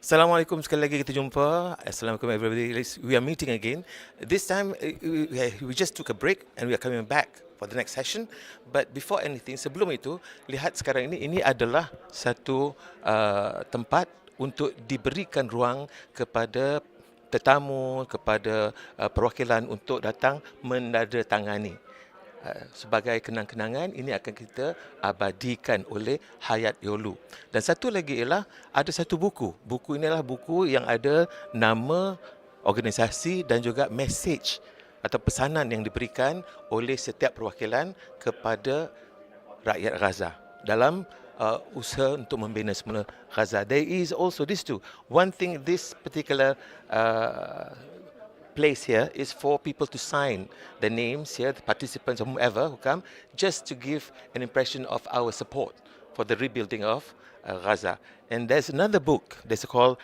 Assalamualaikum, sekali lagi kita jumpa. Assalamualaikum everybody. We are meeting again. This time we just took a break and we are coming back for the next session. But before anything, sebelum itu, lihat sekarang ini adalah satu tempat untuk diberikan ruang kepada tetamu, kepada perwakilan untuk datang menandatangani. Sebagai kenang-kenangan, ini akan kita abadikan oleh Hayat Yolu. Dan satu lagi ialah ada satu buku. Buku ini adalah buku yang ada nama organisasi dan juga message atau pesanan yang diberikan oleh setiap perwakilan kepada rakyat Gaza dalam usaha untuk membina semula Gaza. There is also this too. One thing, this particular place here is for people to sign the names here, the participants or whoever who come, just to give an impression of our support for the rebuilding of Gaza. And there's another book that's called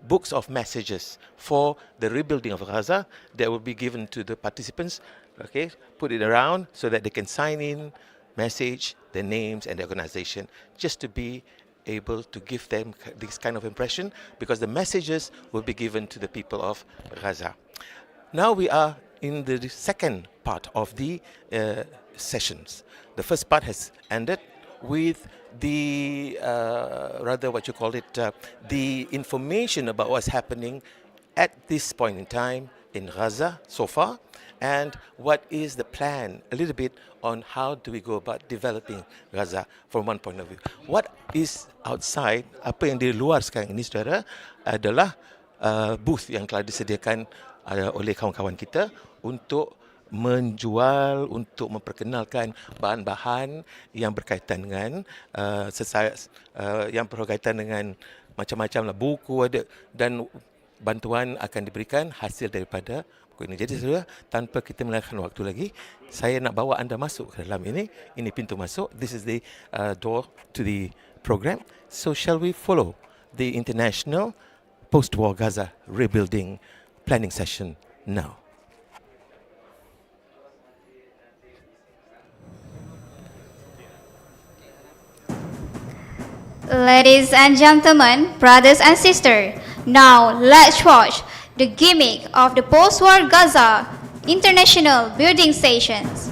Books of Messages for the rebuilding of Gaza that will be given to the participants. Okay, put it around so that they can sign in, message, their names and the organization, just to be able to give them this kind of impression, because the messages will be given to the people of Gaza. Now we are in the second part of the sessions. The first part has ended with the the information about what's happening at this point in time in Gaza so far, and what is the plan, a little bit on how do we go about developing Gaza from one point of view. What is outside, apa yang di luar sekarang ini saudara, adalah booth yang telah disediakan oleh kawan-kawan kita untuk menjual, untuk memperkenalkan bahan-bahan yang berkaitan dengan yang berkaitan dengan macam-macam lah, buku ada, dan bantuan akan diberikan hasil daripada buku ini. Jadi saudara, tanpa kita melengahkan waktu lagi, saya nak bawa anda masuk ke dalam ini. Ini pintu masuk. This is the door to the program. So shall we follow the international post-war Gaza rebuilding planning session now? Ladies and gentlemen, brothers and sisters, now let's watch the gimmick of the post-war Gaza International Building Stations.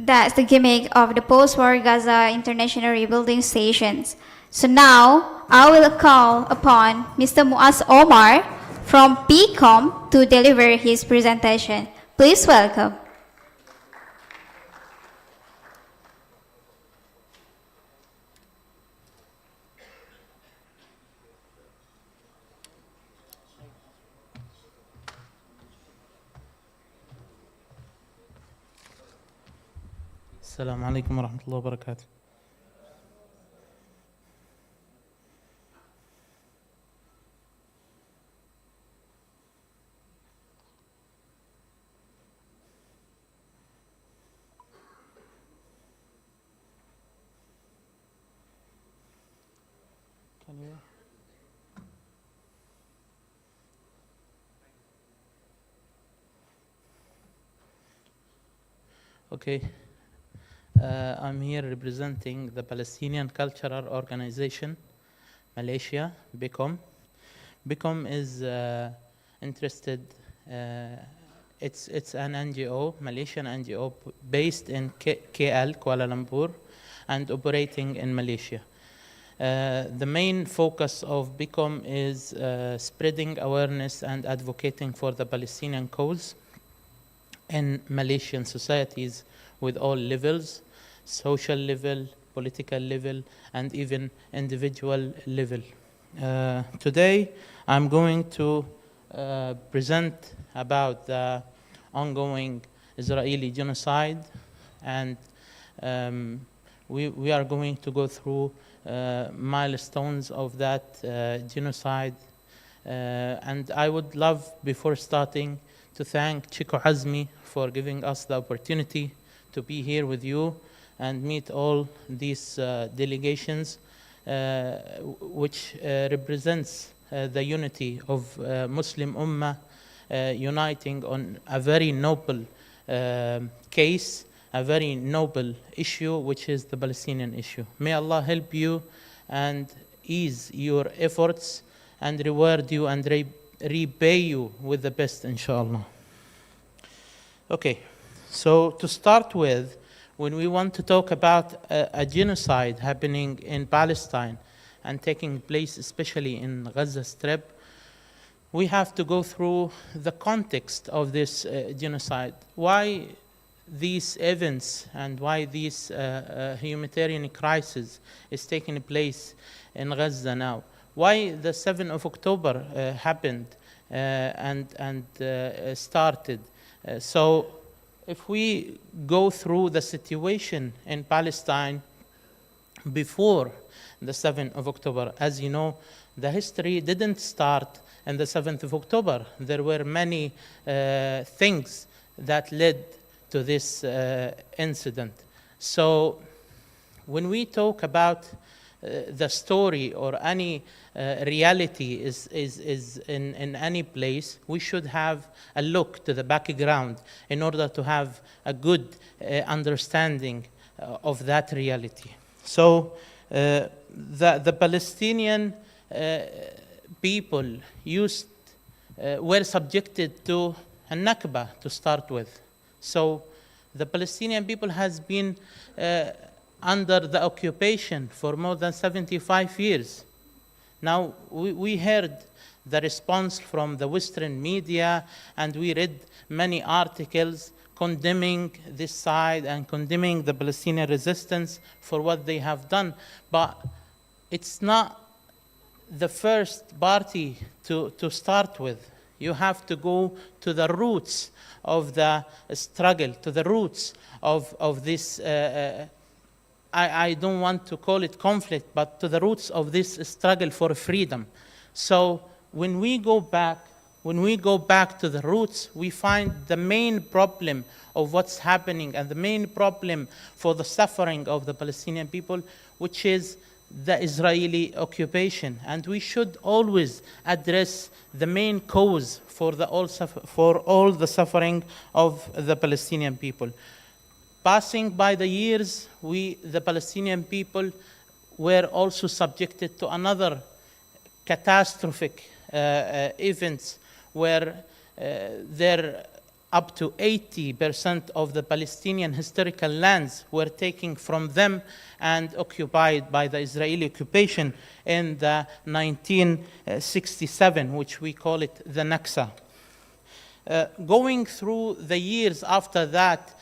That's the gimmick of the post-war Gaza International Rebuilding Stations. So now, I will call upon Mr. Muaz Omar from PCOM to deliver his presentation. Please welcome. السلام عليكم ورحمة الله وبركاته. Okay. I'm here representing the Palestinian Cultural Organization, Malaysia, BICOM. BICOM is interested, it's an NGO, Malaysian NGO, based in KL, Kuala Lumpur, and operating in Malaysia. The main focus of BICOM is spreading awareness and advocating for the Palestinian cause in Malaysian societies with all levels, social level, political level, and even individual level. Today, I'm going to present about the ongoing Israeli genocide and We are going to go through milestones of that genocide. And I would love, before starting, to thank Chico Azmi for giving us the opportunity to be here with you and meet all these delegations, which represents the unity of Muslim Ummah, uniting on a very noble case, a very noble issue, which is the Palestinian issue. May Allah help you and ease your efforts and reward you and repay you with the best, inshallah. Okay, so to start with, when we want to talk about a genocide happening in Palestine and taking place especially in Gaza Strip, we have to go through the context of this genocide. Why these events and why this humanitarian crisis is taking place in Gaza now? Why the 7th of October happened and started? So if we go through the situation in Palestine before the 7th of October, as you know, the history didn't start on the 7th of October. There were many things that led to this incident. So when we talk about the story or any reality is in any place, we should have a look to the background in order to have a good understanding of that reality. So the Palestinian people were subjected to a Nakba to start with. So the Palestinian people has been under the occupation for more than 75 years. Now, we heard the response from the Western media, and we read many articles condemning this side and condemning the Palestinian resistance for what they have done. But it's not the first party to start with. You have to go to the roots of the struggle, to the roots of this I don't want to call it conflict, but to the roots of this struggle for freedom. So when we go back to the roots, we find the main problem of what's happening and the main problem for the suffering of the Palestinian people, which is the Israeli occupation. And we should always address the main cause for all the suffering of the Palestinian people. Passing by the years, the Palestinian people, were also subjected to another catastrophic events where up to 80% of the Palestinian historical lands were taken from them and occupied by the Israeli occupation in the 1967, which we call it the Naksa. Going through the years after that,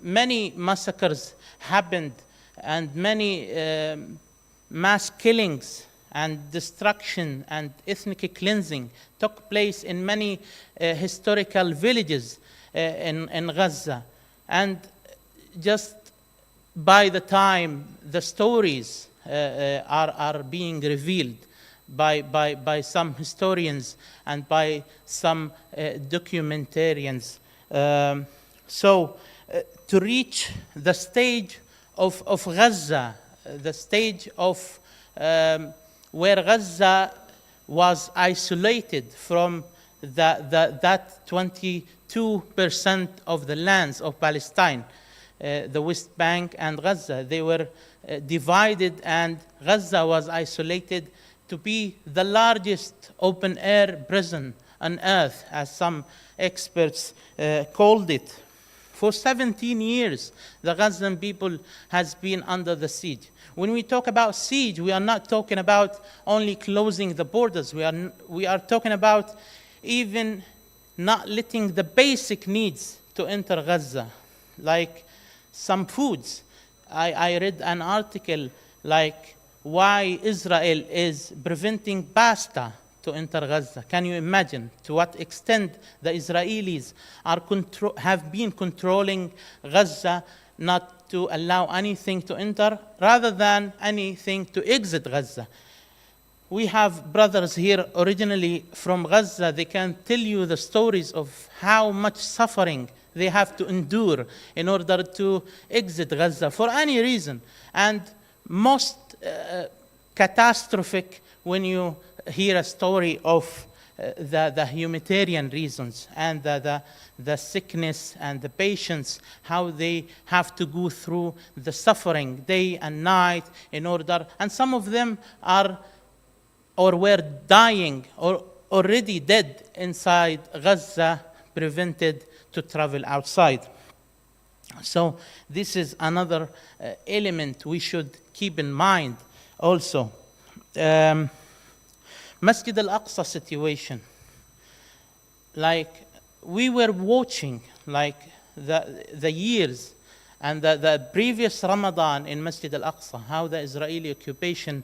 many massacres happened and many mass killings and destruction and ethnic cleansing took place in many historical villages in Gaza. And just by the time the stories are being revealed by some historians and by some documentarians, so to reach the stage of Gaza, the stage of where Gaza was isolated from that 22% of the lands of Palestine, the West Bank and Gaza. They were divided, and Gaza was isolated to be the largest open-air prison on earth, as some experts called it. For 17 years, the Gazan people has been under the siege. When we talk about siege, we are not talking about only closing the borders. We are talking about even not letting the basic needs to enter Gaza, like some foods. I read an article like why Israel is preventing pasta to enter Gaza. Can you imagine to what extent the Israelis have been controlling Gaza not to allow anything to enter rather than anything to exit Gaza. We have brothers here originally from Gaza. They can tell you the stories of how much suffering they have to endure in order to exit Gaza for any reason. And most catastrophic when you hear a story of the humanitarian reasons and the sickness and the patients, how they have to go through the suffering day and night in order, and some of them are or were dying or already dead inside Gaza, prevented to travel outside. So this is another element we should keep in mind also. Masjid al-Aqsa situation. Like we were watching like the years and the previous Ramadan in Masjid al-Aqsa, how the Israeli occupation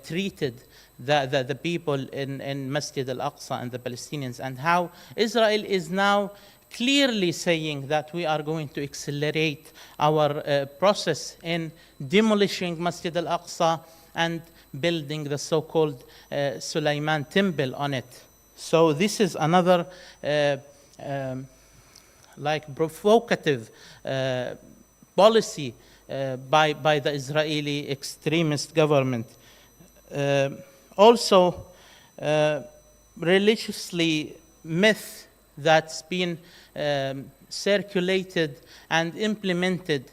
treated the people in Masjid al-Aqsa and the Palestinians, and how Israel is now clearly saying that we are going to accelerate our process in demolishing Masjid al-Aqsa and building the so-called Sulaiman temple on it. So this is another like provocative policy by the Israeli extremist government. Also, religiously myth that's been circulated and implemented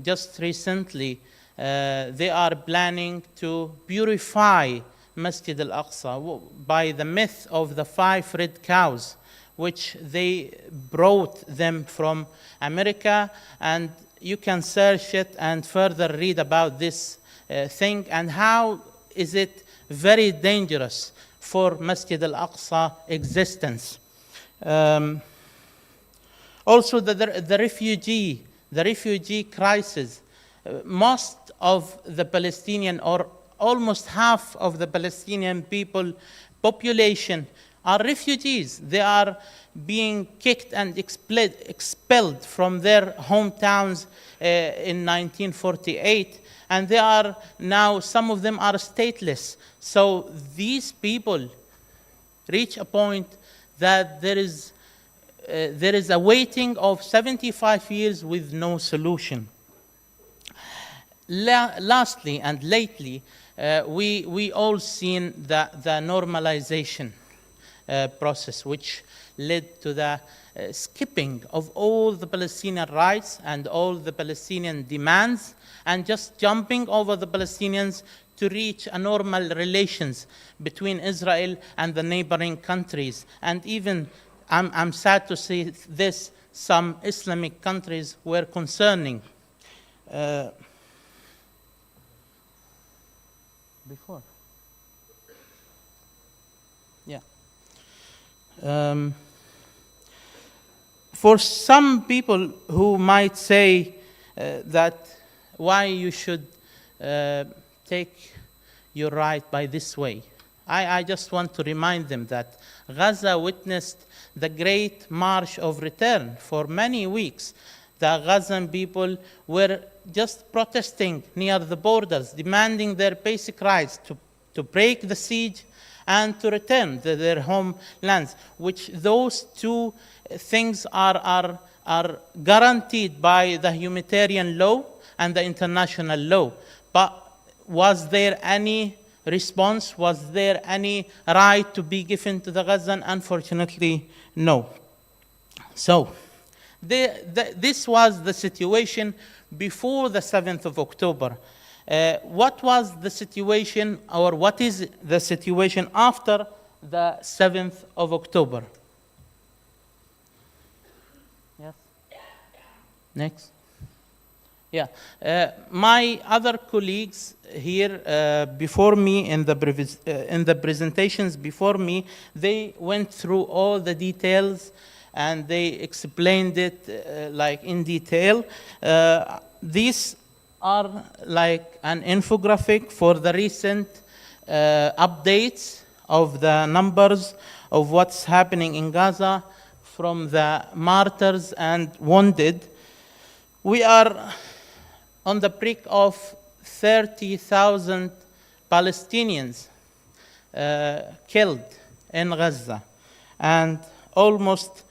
just recently. They are planning to purify Masjid al-Aqsa by the myth of the 5 red cows, which they brought them from America, and you can search it and further read about this thing and how is it very dangerous for Masjid al-Aqsa existence. Also the refugee crisis. Most of the Palestinian, or almost half of the Palestinian population are refugees. They are being kicked and expelled from their hometowns in 1948, and they are now, some of them are stateless. So these people reach a point that there is a waiting of 75 years with no solution. Lastly and lately, we all seen the normalization process, which led to the skipping of all the Palestinian rights and all the Palestinian demands, and just jumping over the Palestinians to reach a normal relations between Israel and the neighboring countries. And even, I'm sad to say this, some Islamic countries were concerning. Before. Yeah. For some people who might say that why you should take your right by this way, I just want to remind them that Gaza witnessed the great march of return for many weeks. The Gazan people were just protesting near the borders, demanding their basic rights to break the siege and to return to their homelands, which those two things are guaranteed by the humanitarian law and the international law. But was there any response? Was there any right to be given to the Gazan? Unfortunately, no. So, this was the situation before the 7th of October. What was the situation, or what is the situation after the 7th of October? Yes? Next. Yeah. My other colleagues here before me in the presentations before me, they went through all the details and they explained it like in detail. These are like an infographic for the recent updates of the numbers of what's happening in Gaza from the martyrs and wounded. We are on the brink of 30,000 Palestinians killed in Gaza, and almost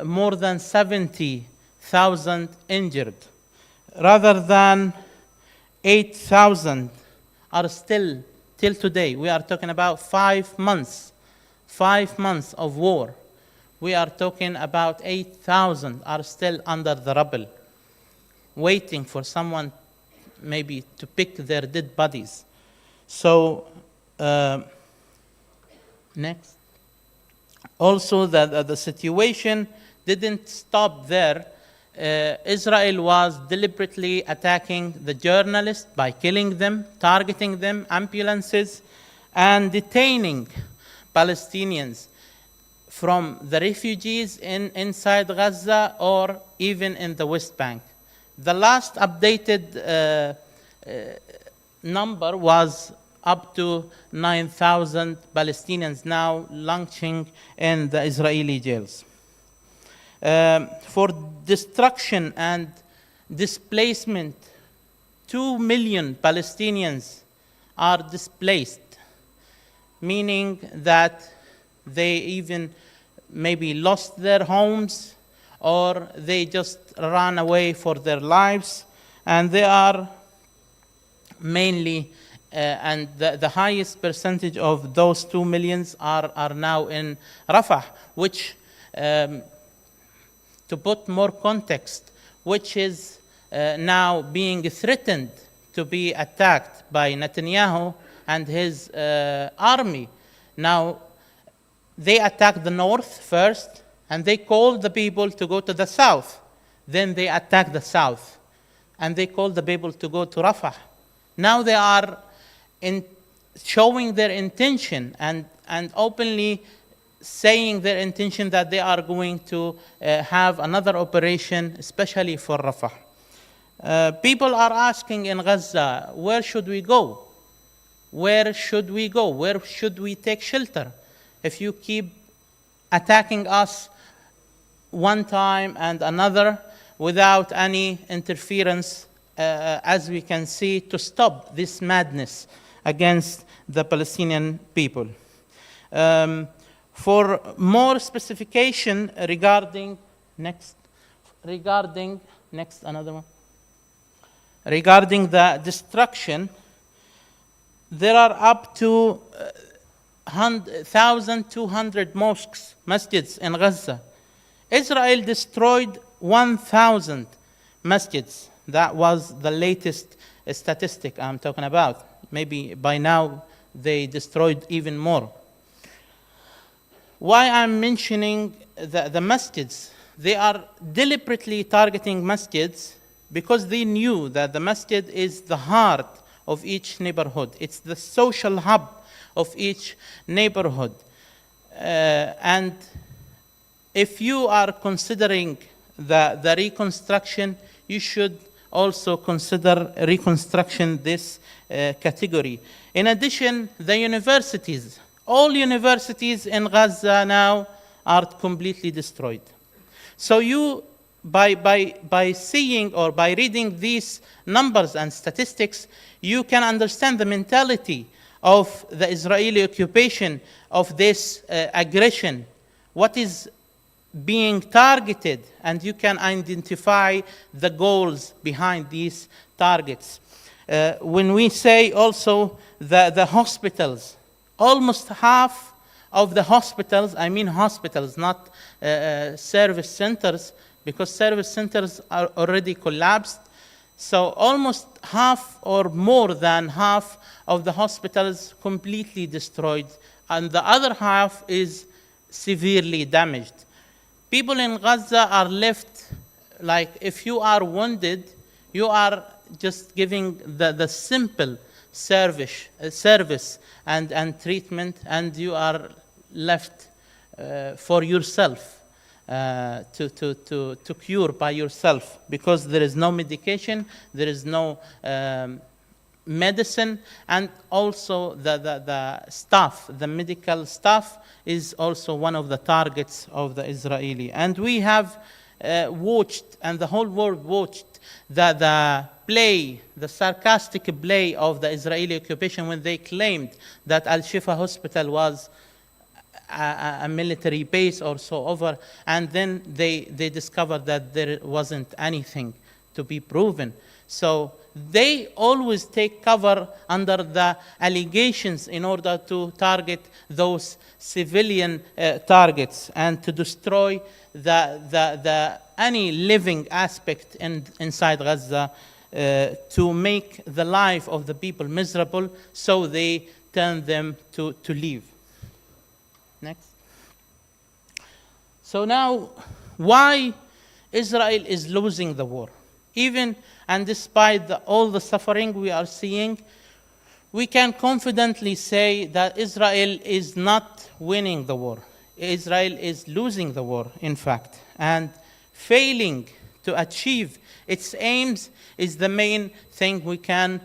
more than 70,000 injured. Rather than 8,000 are still, till today, we are talking about 5 months of war. We are talking about 8,000 are still under the rubble, waiting for someone maybe to pick their dead bodies. So, next. Also, the situation didn't stop there. Israel was deliberately attacking the journalists by killing them, targeting them, ambulances, and detaining Palestinians from the refugees inside Gaza or even in the West Bank. The last updated number was up to 9,000 Palestinians now languishing in the Israeli jails. For destruction and displacement, 2 million Palestinians are displaced, meaning that they even maybe lost their homes or they just ran away for their lives, and they are mainly and the highest percentage of those 2 millions are now in Rafah, which, to put more context, which is now being threatened to be attacked by Netanyahu and his army. Now, they attacked the north first, and they called the people to go to the south. Then they attacked the south, and they called the people to go to Rafah. Now they are showing their intention and openly saying their intention that they are going to have another operation, especially for Rafah. People are asking in Gaza, where should we go? Where should we go? Where should we take shelter? If you keep attacking us one time and another without any interference, as we can see, to stop this madness against the Palestinian people. For more specification regarding regarding the destruction, there are up to 1,200 mosques, masjids in Gaza. Israel destroyed 1,000 masjids. That was the latest statistic I'm talking about. Maybe by now they destroyed even more. Why I'm mentioning the masjids? They are deliberately targeting masjids because they knew that the masjid is the heart of each neighborhood. It's the social hub of each neighborhood. And if you are considering the reconstruction, you should also consider reconstruction this category. In addition, the universities, all universities in Gaza now are completely destroyed. So you, by seeing or by reading these numbers and statistics, you can understand the mentality of the Israeli occupation of this aggression, what is being targeted, and you can identify the goals behind these targets. When we say also the hospitals, almost half of the hospitals, I mean hospitals, not service centers, because service centers are already collapsed. So almost half or more than half of the hospitals completely destroyed, and the other half is severely damaged. People in Gaza are left, like if you are wounded, you are just giving the simple service and treatment, and you are left for yourself to cure by yourself, because there is no medication, there is no medicine, and also the staff, the medical staff is also one of the targets of the Israeli. And we have watched, and the whole world watched, the play, the sarcastic play of the Israeli occupation when they claimed that Al-Shifa hospital was a military base or so over, and then they discovered that there wasn't anything to be proven. So they always take cover under the allegations in order to target those civilian targets and to destroy the any living aspect inside Gaza, to make the life of the people miserable, so they turn them to leave. Next. So now, why Israel is losing the war? Even and despite all the suffering we are seeing, we can confidently say that Israel is not winning the war. Israel is losing the war, in fact, and failing to achieve its aims is the main thing we can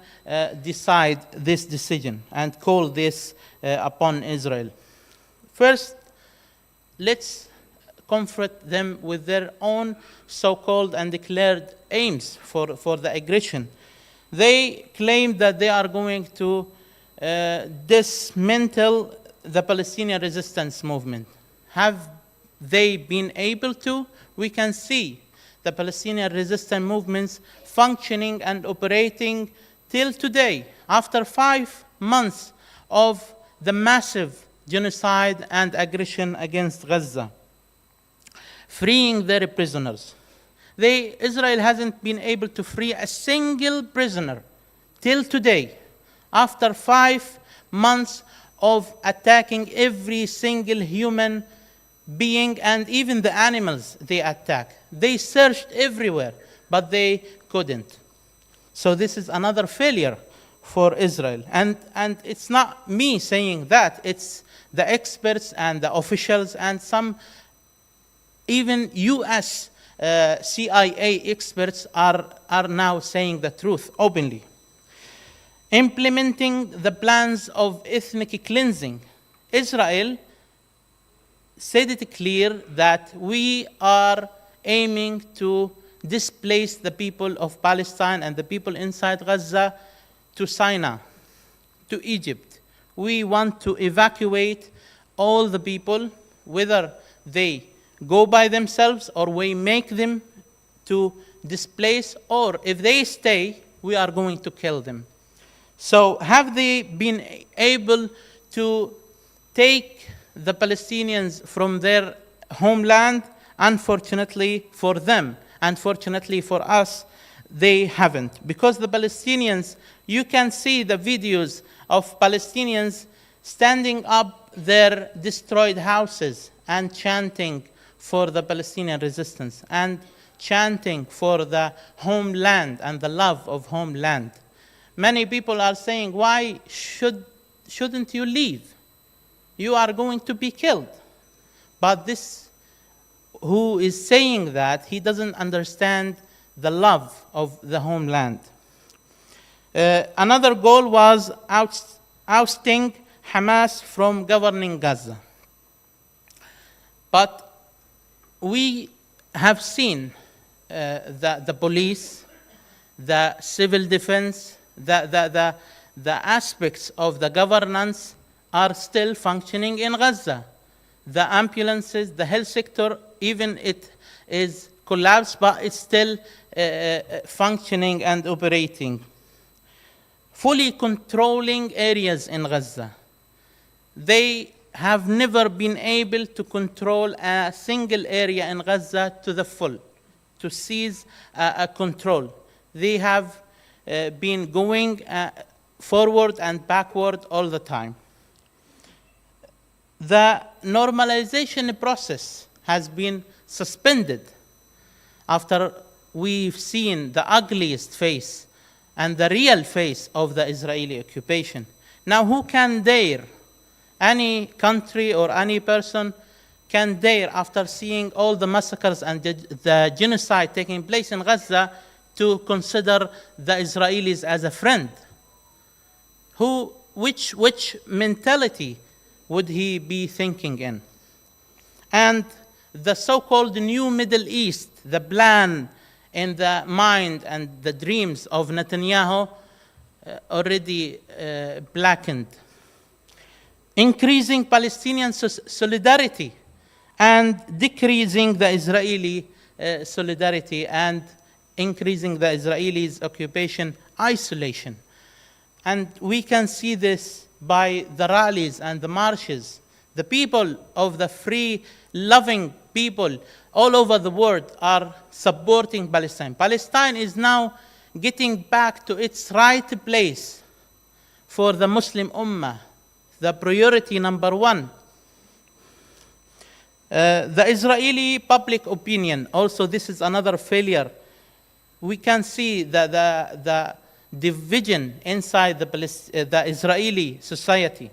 decide this decision and call this upon Israel. First, let's comfort them with their own so-called and declared aims for the aggression. They claim that they are going to dismantle the Palestinian resistance movement. Have they been able to? We can see the Palestinian resistance movements functioning and operating till today, after 5 months of the massive genocide and aggression against Gaza, freeing their prisoners. Israel hasn't been able to free a single prisoner till today, after 5 months of attacking every single human being and even the animals they attack. They searched everywhere, but they couldn't. So this is another failure for Israel. And it's not me saying that, it's the experts and the officials and some even US CIA experts are now saying the truth openly. Implementing the plans of ethnic cleansing. Israel said it clear that we are aiming to displace the people of Palestine and the people inside Gaza to Sinai, to Egypt. We want to evacuate all the people, whether they go by themselves or we make them to displace, or if they stay, we are going to kill them. So have they been able to take the Palestinians from their homeland? Unfortunately for them, unfortunately for us, they haven't. Because the Palestinians, you can see the videos of Palestinians standing up their destroyed houses and chanting for the Palestinian resistance and chanting for the homeland and the love of homeland. Many people are saying, why shouldn't you leave? You are going to be killed. But this, who is saying that, he doesn't understand the love of the homeland. Another goal was ousting Hamas from governing Gaza. But we have seen the police, the civil defense, the aspects of the governance are still functioning in Gaza. The ambulances, the health sector, even it is collapsed, but it's still functioning and operating. Fully controlling areas in Gaza. They have never been able to control a single area in Gaza to the full, to seize a control. They have been going forward and backward all the time. The normalization process has been suspended after we've seen the ugliest face and the real face of the Israeli occupation. Now, who can dare, any country or any person can dare, after seeing all the massacres and the genocide taking place in Gaza, to consider the Israelis as a friend? Which mentality would he be thinking in? And the so-called new Middle East, the plan in the mind and the dreams of Netanyahu already blackened. Increasing Palestinian solidarity and decreasing the Israeli solidarity and increasing the Israelis' occupation isolation. And we can see this by the rallies and the marches. The people of the free, loving people all over the world are supporting Palestine. Palestine is now getting back to its right place for the Muslim Ummah, the priority number one. The Israeli public opinion, also this is another failure. We can see that the division inside the Israeli society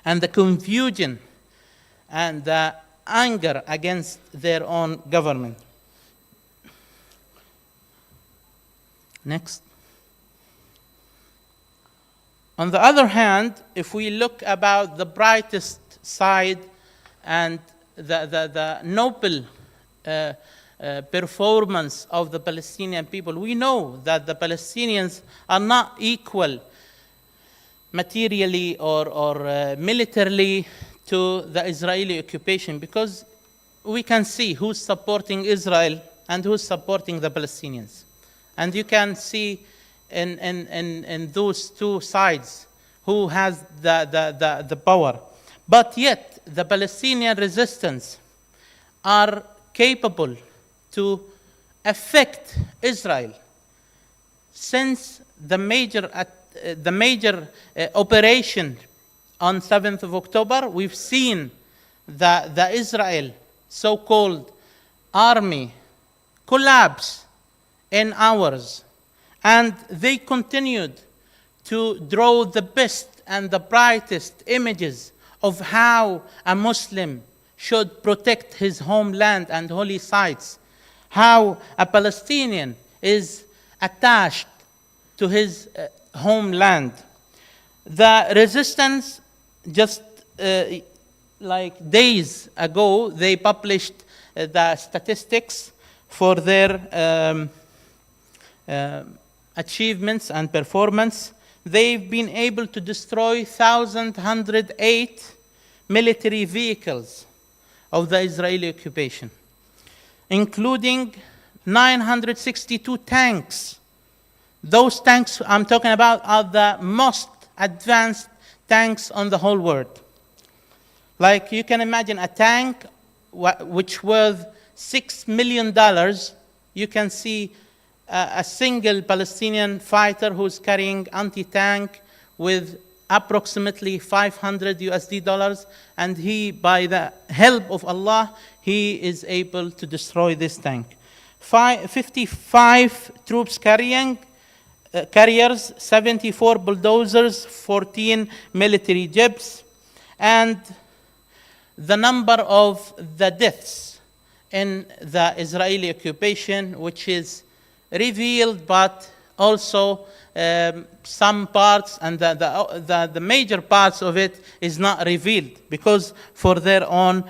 and the confusion and the anger against their own government. Next. On the other hand, if we look about the brightest side and the noble performance of the Palestinian people, we know that the Palestinians are not equal materially or militarily to the Israeli occupation, because we can see who's supporting Israel and who's supporting the Palestinians. And you can see in those two sides who has the power. But yet, the Palestinian resistance are capable to affect Israel. Since the major operation on 7th of October, we've seen the Israel so-called army collapse in hours. And they continued to draw the best and the brightest images of how a Muslim should protect his homeland and holy sites, how a Palestinian is attached to his homeland. The resistance, just like days ago, they published the statistics for their achievements and performance. They've been able to destroy 1,108 military vehicles of the Israeli occupation, including 962 tanks. Those tanks I'm talking about are the most advanced tanks on the whole world. Like you can imagine a tank which worth $6 million, you can see a single Palestinian fighter who's carrying anti-tank with approximately $500, and he, by the help of Allah, he is able to destroy this tank. 55 troops carriers, 74 bulldozers, 14 military jeeps, and the number of the deaths in the Israeli occupation, which is revealed, but also some parts, and the major parts of it is not revealed because for their own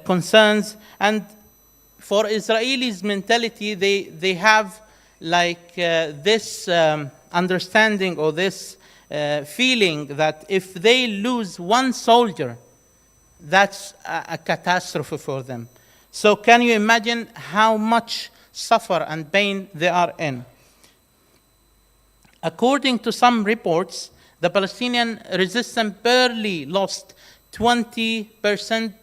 concerns. And for Israelis' mentality, they have like this understanding or this feeling that if they lose one soldier, that's a catastrophe for them. So can you imagine how much suffer and pain they are in? According to some reports, the Palestinian resistance barely lost 20%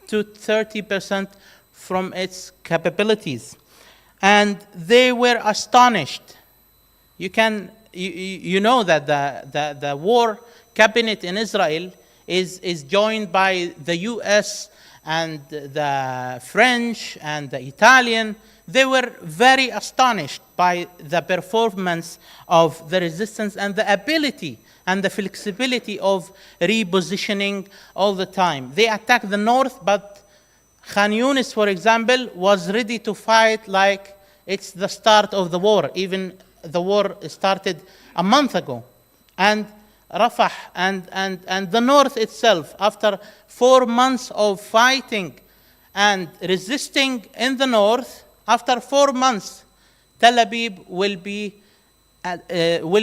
to 30% from its capabilities. And they were astonished. You know that the war cabinet in Israel is joined by the US and the French and the Italian. They were very astonished by the performance of the resistance and the ability and the flexibility of repositioning all the time. They attacked the north, but Khan Yunis, for example, was ready to fight like it's the start of the war. Even the war started a month ago. And Rafah and the north itself, after 4 months of fighting and resisting in the north, after 4 months, Tel Aviv will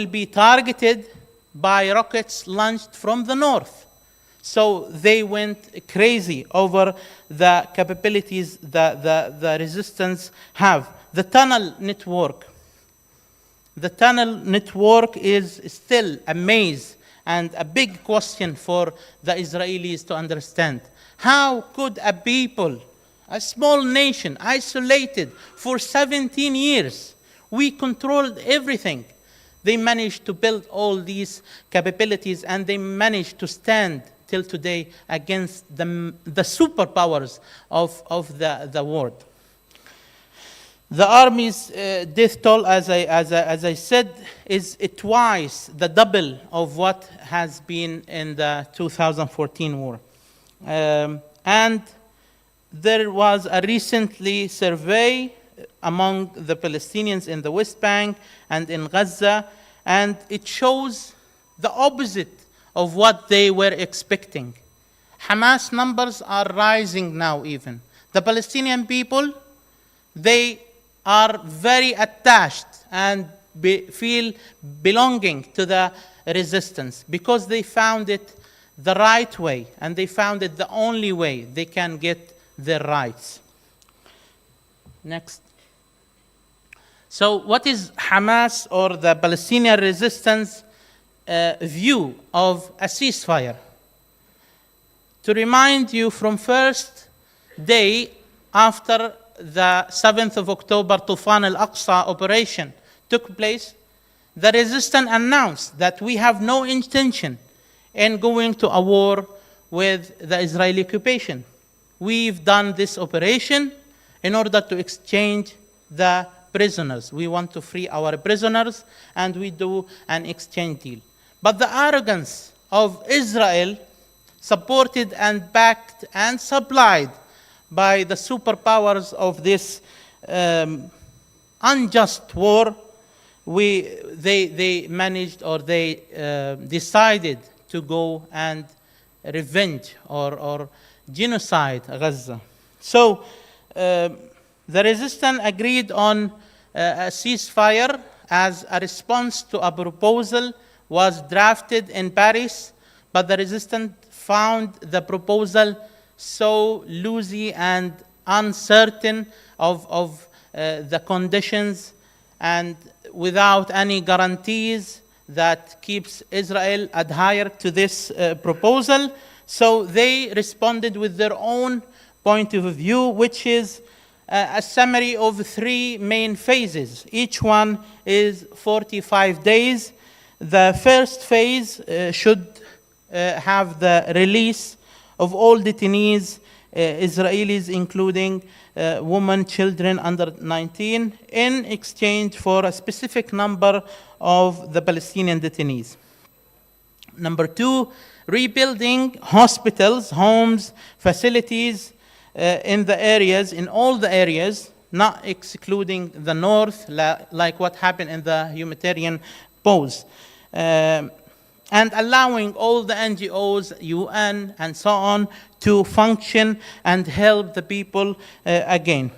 be targeted by rockets launched from the north. So they went crazy over the capabilities that the resistance have. The tunnel network is still a maze and a big question for the Israelis to understand. How could a people, a small nation, isolated for 17 years, we controlled everything. They managed to build all these capabilities, and they managed to stand till today against the superpowers of the world. The army's death toll, as I said, is twice the double of what has been in the 2014 war. And there was a recently survey among the Palestinians in the West Bank and in Gaza, and it shows the opposite of what they were expecting. Hamas numbers are rising now even. The Palestinian people, they are very attached and feel belonging to the resistance because they found it the right way and they found it the only way they can get their rights. Next. So what is Hamas or the Palestinian resistance view of a ceasefire? To remind you, from first day after the 7th of October Tufan al-Aqsa operation took place, the resistance announced that we have no intention in going to a war with the Israeli occupation. We've done this operation in order to exchange the prisoners. We want to free our prisoners, and we do an exchange deal. But the arrogance of Israel, supported and backed and supplied by the superpowers of this unjust war, they managed, or they decided to go and revenge or genocide Gaza. So the resistance agreed on a ceasefire as a response to a proposal was drafted in Paris, but the resistance found the proposal so loosey and uncertain of the conditions and without any guarantees that keeps Israel adhered to this proposal. So they responded with their own point of view, which is a summary of 3 main phases. Each one is 45 days. The first phase should have the release of all detainees, Israelis, including women, children under 19, in exchange for a specific number of the Palestinian detainees. Number 2, rebuilding hospitals, homes, facilities in all the areas, not excluding the north, like what happened in the humanitarian pause. And allowing all the NGOs, UN, and so on, to function and help the people again.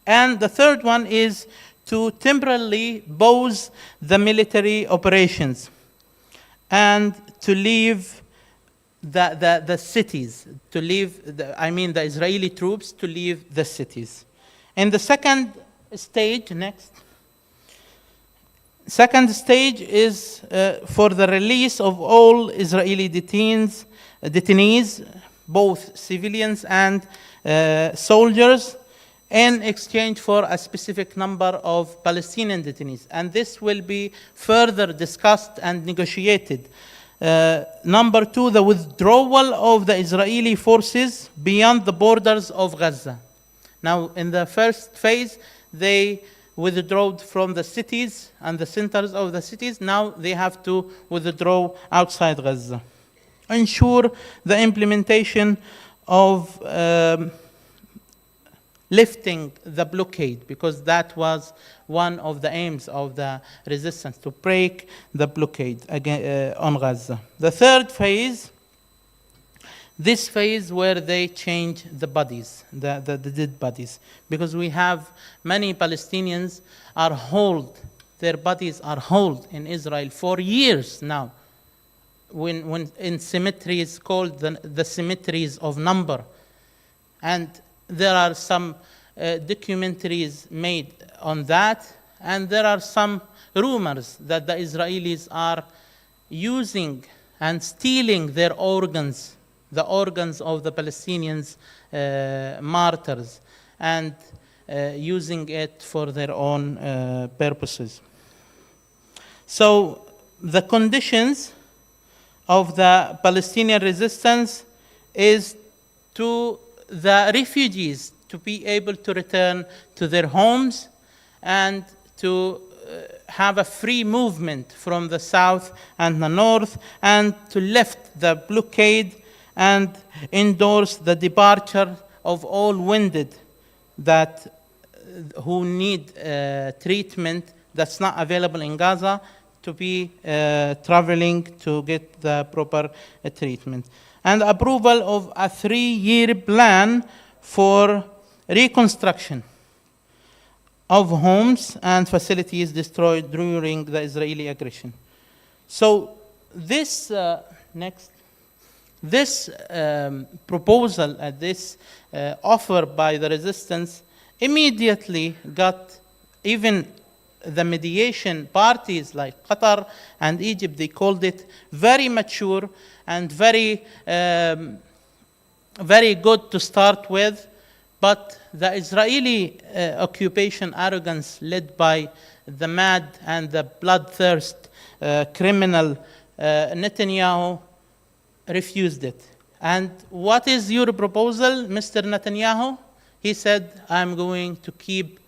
And the third one is to temporarily pause the military operations and to leave the cities, to leave, the Israeli troops to leave the cities. In the second stage, second stage is for the release of all Israeli detainees, both civilians and soldiers, in exchange for a specific number of Palestinian detainees. And this will be further discussed and negotiated. Number 2, the withdrawal of the Israeli forces beyond the borders of Gaza. Now, in the first phase, they withdrew from the cities and the centers of the cities. Now they have to withdraw outside Gaza. Ensure the implementation of lifting the blockade, because that was one of the aims of the resistance, to break the blockade again, on Gaza. The third phase, this phase where they change the bodies, the dead bodies, because we have many Palestinians their bodies are held in Israel for years now, when in cemeteries called the cemeteries of number. And there are some documentaries made on that, and there are some rumors that the Israelis are using and stealing their organs, the organs of the Palestinians martyrs, and using it for their own purposes. So the conditions of the Palestinian resistance is to the refugees to be able to return to their homes and to have a free movement from the south and the north, and to lift the blockade and endorse the departure of all wounded who need treatment that's not available in Gaza, to be traveling to get the proper treatment. And approval of a 3-year plan for reconstruction of homes and facilities destroyed during the Israeli aggression. So this proposal, this offer by the resistance immediately got even the mediation parties like Qatar and Egypt. They called it very mature and very good to start with. But the Israeli occupation arrogance, led by the mad and the bloodthirst criminal Netanyahu, refused it. And what is your proposal, Mr. Netanyahu? He said, I'm going to keep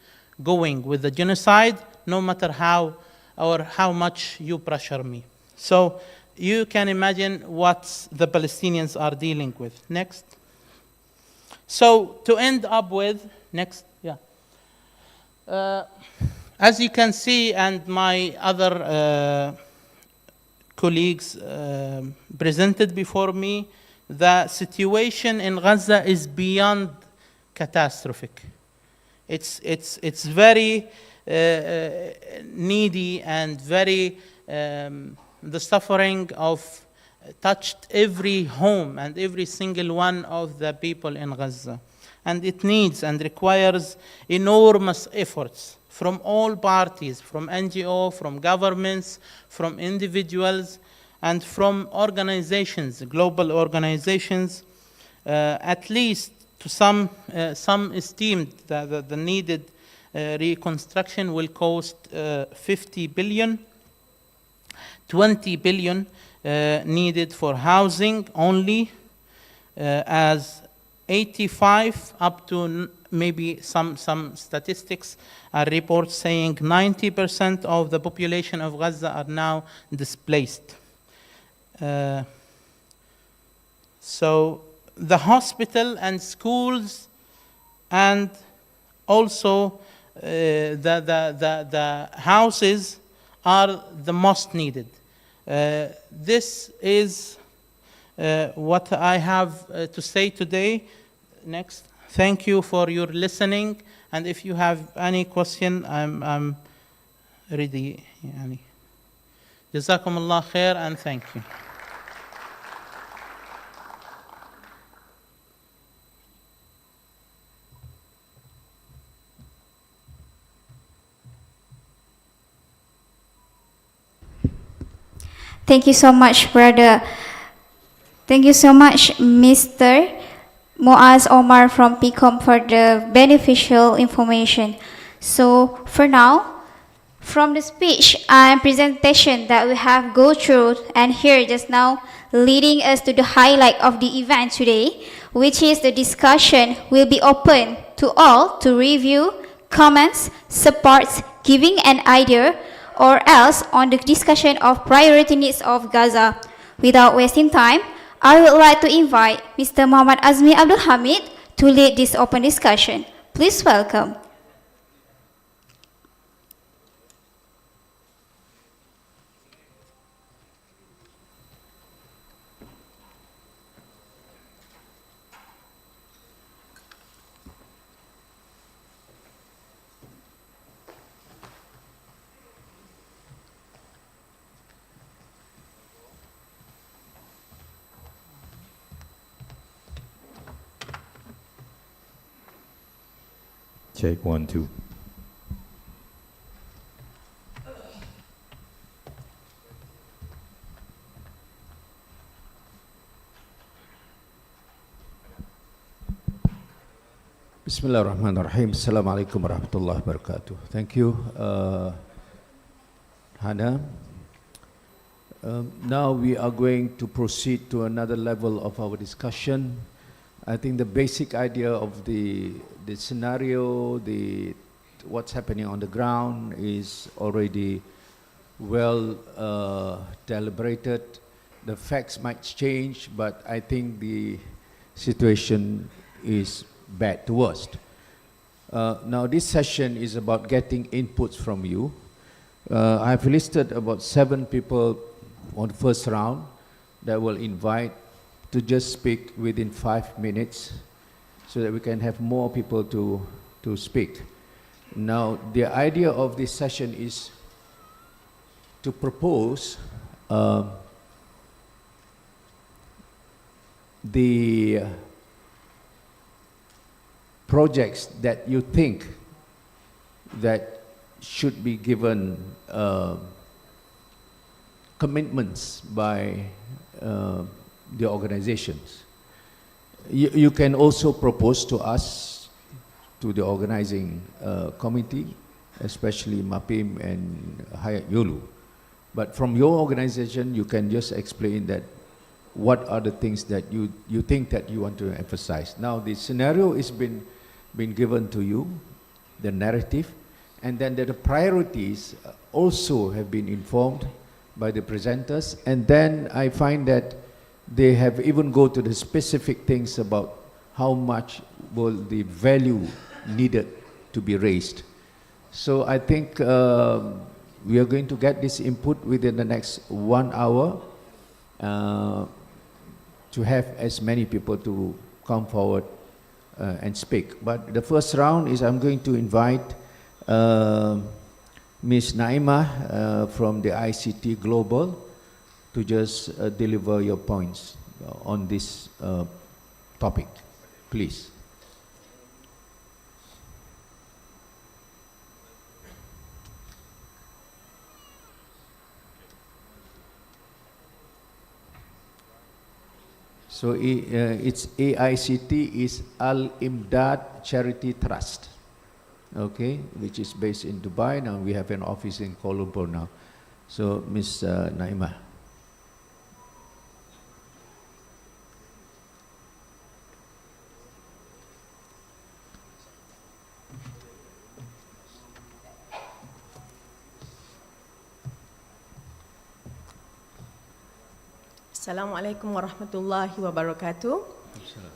going with the genocide, no matter how much you pressure me. So you can imagine what the Palestinians are dealing with. Next. So to end up with, next, yeah. As you can see, and my other colleagues presented before me, the situation in Gaza is beyond catastrophic. It's very needy and very, the suffering of touched every home and every single one of the people in Gaza. And it needs and requires enormous efforts from all parties, from NGO, from governments, from individuals, and from organizations, global organizations. At least to some esteemed that the needed reconstruction will cost 50 billion, 20 billion needed for housing only, as 85 up to maybe some statistics are reports saying 90% of the population of Gaza are now displaced. So the hospital and schools and also the houses are the most needed. This is what I have to say today. Next. Thank you for your listening, and if you have any question, I'm ready. جزاكم الله خير, and thank you. Thank you so much, brother. Thank you so much, Mr. Muaz Omar from PCOM, for the beneficial information. So for now, from the speech and presentation that we have go through and here just now, leading us to the highlight of the event today, which is the discussion will be open to all to review, comments, supports, giving an idea, or else on the discussion of priority needs of Gaza. Without wasting time, I would like to invite Mr. Muhammad Azmi Abdul Hamid to lead this open discussion. Please welcome. Check 1, 2. Bismillahirrahmanirrahim. Assalamualaikum warahmatullahi wabarakatuh. Thank you, Hannah. Now we are going to proceed to another level of our discussion. I think the basic idea of the scenario, what's happening on the ground is already well deliberated. The facts might change, but I think the situation is bad to worst. Now this session is about getting inputs from you. I've listed about 7 people on the first round that will invite to just speak within 5 minutes so that we can have more people to speak. Now the idea of this session is to propose the projects that you think that should be given commitments by the organizations. You can also propose to us, to the organizing committee, especially MAPIM and Hayat Yolu. But from your organization, you can just explain that what are the things that you think that you want to emphasize. Now the scenario has been given to you, the narrative, and then the priorities also have been informed by the presenters, and then I find that they have even go to the specific things about how much will the value needed to be raised. So I think we are going to get this input within the next 1 hour to have as many people to come forward and speak. But the first round is I'm going to invite Ms. Naima from the ICT Global to just deliver your points on this topic, please. So it's AICT is Al-Imdad Charity Trust, okay, which is based in Dubai. Now we have an office in Kuala Lumpur now. So Ms. Naima. Assalamualaikum warahmatullahi wabarakatuh.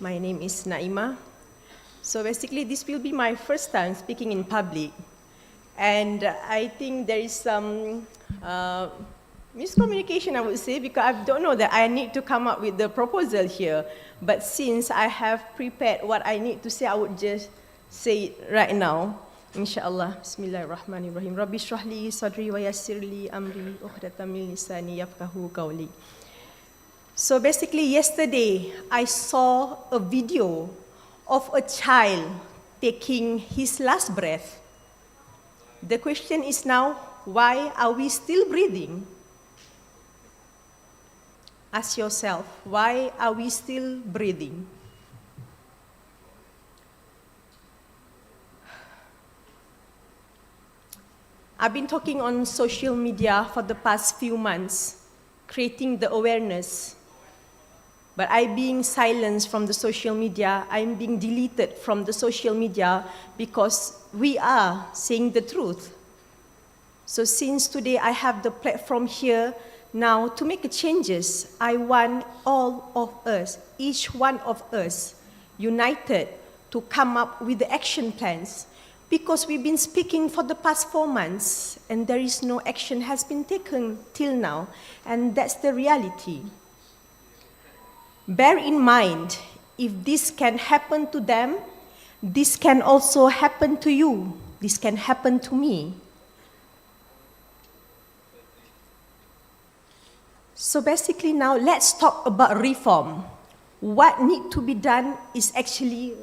My name is Naima. So basically this will be my first time speaking in public, and I think there is some miscommunication, I would say, because I don't know that I need to come up with the proposal here, but since I have prepared what I need to say, I would just say it right now. Inshallah. Bismillahirrahmanirrahim. Rabbi shrah li sadri wa yassir li amri uqdatam min lisani yafqahu qawli. So basically yesterday I saw a video of a child taking his last breath. The question is now, why are we still breathing? Ask yourself, why are we still breathing? I've been talking on social media for the past few months, creating the awareness. But I'm being silenced from the social media. I'm being deleted from the social media because we are saying the truth. So since today I have the platform here now to make changes, I want all of us, each one of us, united to come up with the action plans. Because we've been speaking for the past 4 months and there is no action has been taken till now, and that's the reality. Bear in mind, if this can happen to them, this can also happen to you. This can happen to me. So basically now let's talk about reform. what needs to be done is actually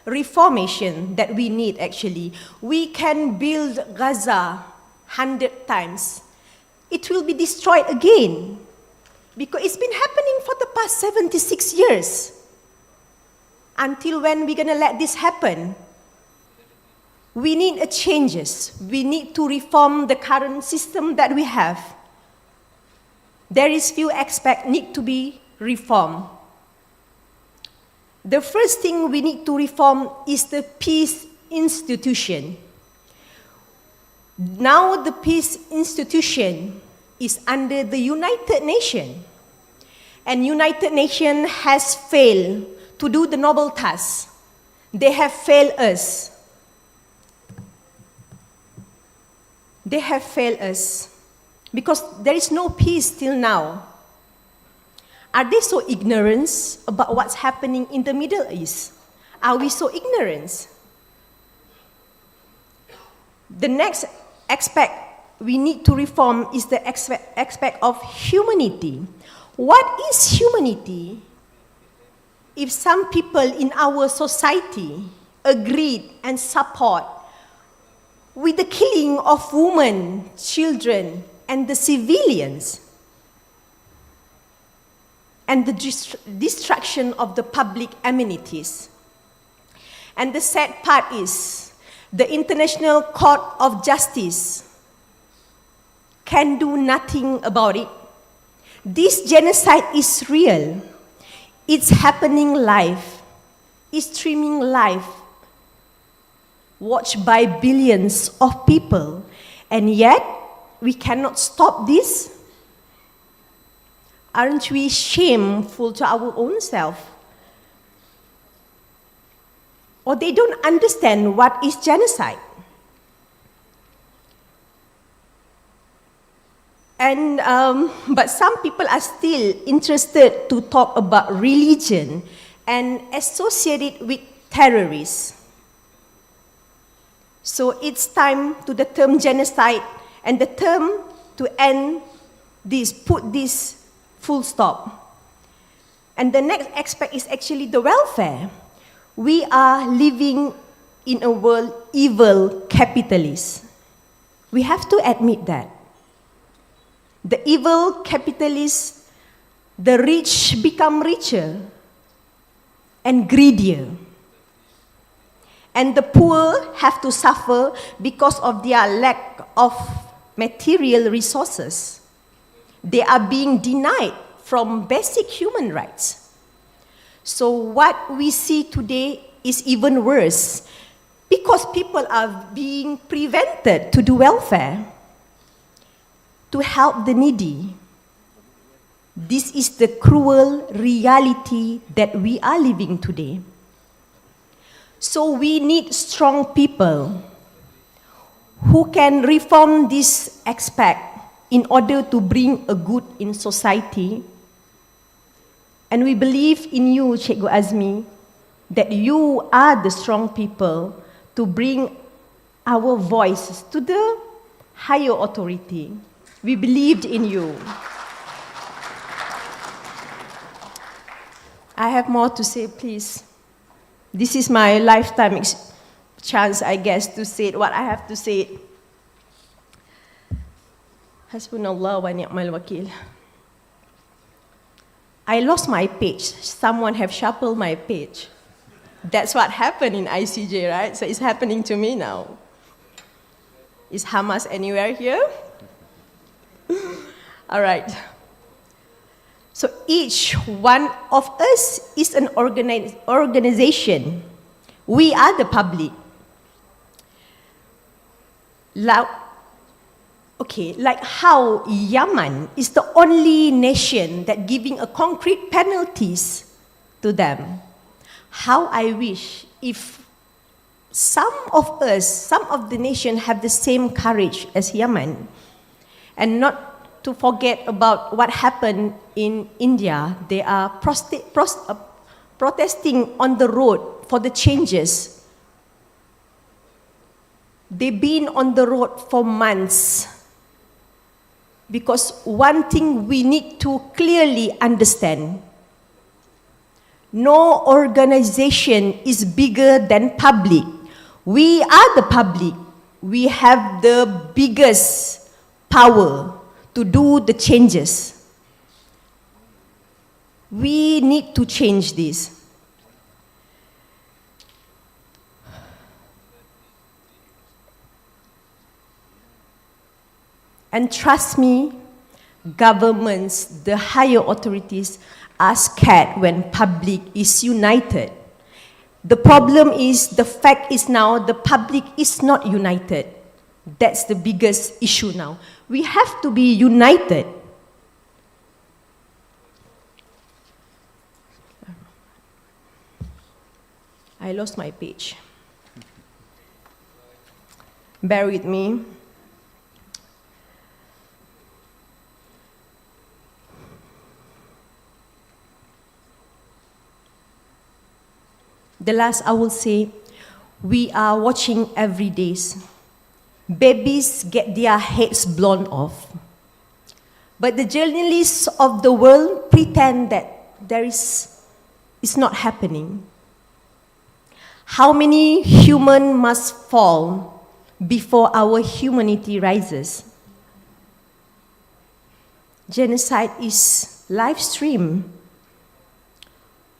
reformation that we need actually. We can build Gaza 100 times. It will be destroyed again because it's been happening for the past 76 years. Until when we're going to let this happen? We need a changes. We need to reform the current system that we have. There is few aspects need to be reformed. The first thing we need to reform is the peace institution. Now the peace institution is under the United Nations. And United Nations has failed to do the noble task. They have failed us. They have failed us because there is no peace till now. Are they so ignorant about what's happening in the Middle East? Are we so ignorant? The next aspect we need to reform is the aspect of humanity. What is humanity? If some people in our society agreed and support with the killing of women, children, and the civilians, and the destruction of the public amenities. And the sad part is, the International Court of Justice can do nothing about it. This genocide is real. It's happening live. It's streaming live, watched by billions of people, and yet we cannot stop this. Aren't we shameful to our own self? Or they don't understand what is genocide. And but some people are still interested to talk about religion and associate it with terrorists. So it's time to the term genocide and the term to end this, put this full stop. And the next aspect is actually the welfare. We are living in a world evil capitalist. We have to admit that. The evil capitalists, the rich become richer and greedier. And the poor have to suffer because of their lack of material resources. They are being denied from basic human rights. So what we see today is even worse because people are being prevented to do welfare, to help the needy. This is the cruel reality that we are living today. So we need strong people who can reform this aspect in order to bring a good in society. And we believe in you, Cikgu Azmi, that you are the strong people to bring our voices to the higher authority. We believed in you. I have more to say, please. This is my lifetime chance, I guess, to say what I have to say. Hasbunallah wa ni'mal wakil. I lost my page. Someone have shuffled my page. That's what happened in ICJ, right? So it's happening to me now. Is Hamas anywhere here? All right. So each one of us is an organization. We are the public. Like how Yemen is the only nation that giving a concrete penalties to them. How I wish if some of us, some of the nation have the same courage as Yemen, and not to forget about what happened in India. They are protesting on the road for the changes. They've been on the road for months. Because one thing we need to clearly understand, No organization is bigger than public. We are the public. We have the biggest power to do the changes. We need to change this. And trust me, governments, the higher authorities are scared when public is united. The problem is, the fact is now the public is not united. That's the biggest issue now. We have to be united. I lost my page. Bear with me. The last I will say, we are watching every day. Babies get their heads blown off. But the journalists of the world pretend that it's not happening. How many humans must fall before our humanity rises? Genocide is live streamed.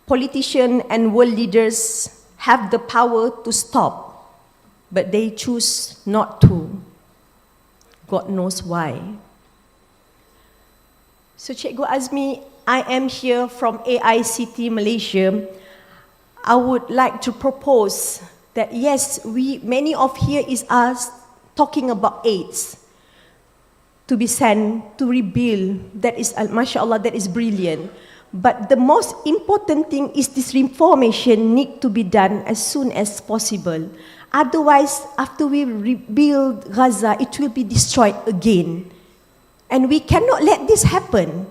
Politicians and world leaders have the power to stop, but they choose not to. God knows why. So Cikgu Azmi, I am here from AICT Malaysia. I would like to propose that yes, many of here is us talking about AIDS to be sent to rebuild. That is, mashallah, that is brilliant. But the most important thing is this reformation need to be done as soon as possible. Otherwise, after we rebuild Gaza, it will be destroyed again. And we cannot let this happen,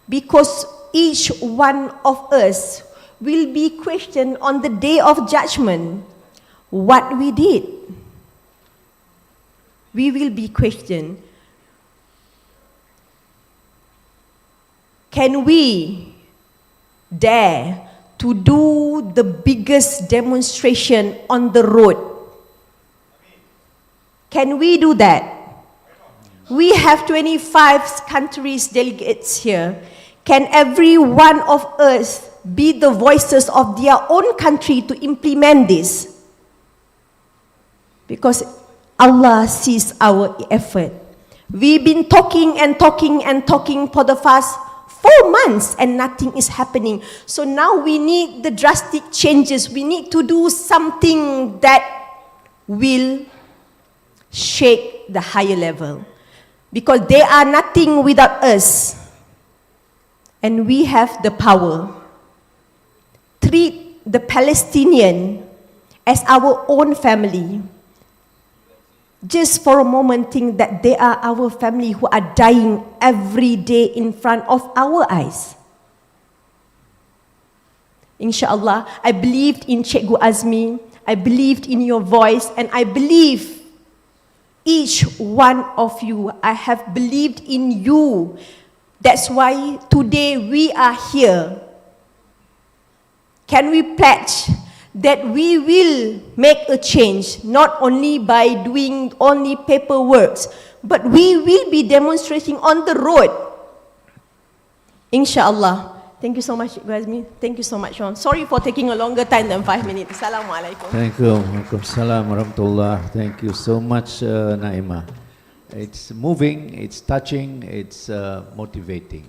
because each one of us will be questioned on the day of judgment. What we did, we will be questioned. Can we dare to do the biggest demonstration on the road? Can we do that? We have 25 countries delegates here. Can every one of us be the voices of their own country to implement this? Because Allah sees our effort. We've been talking and talking and talking for the past 4 months and nothing is happening. So now we need the drastic changes. We need to do something that will shake the higher level. Because they are nothing without us. And we have the power. Treat the Palestinian as our own family. Just for a moment think that they are our family who are dying every day in front of our eyes. Inshallah, I believed in Cikgu Azmi, I believed in your voice, and I believe each one of you, I have believed in you. That's why today we are here. Can we pledge that we will make a change, not only by doing only paperwork, but we will be demonstrating on the road. Inshallah. Thank you so much, Azmi. Thank you so much, Sean. Sorry for taking a longer time than 5 minutes. Assalamualaikum. Thank you. Waalaikumsalam warahmatullah. Thank you so much, Naima. It's moving, it's touching, it's motivating.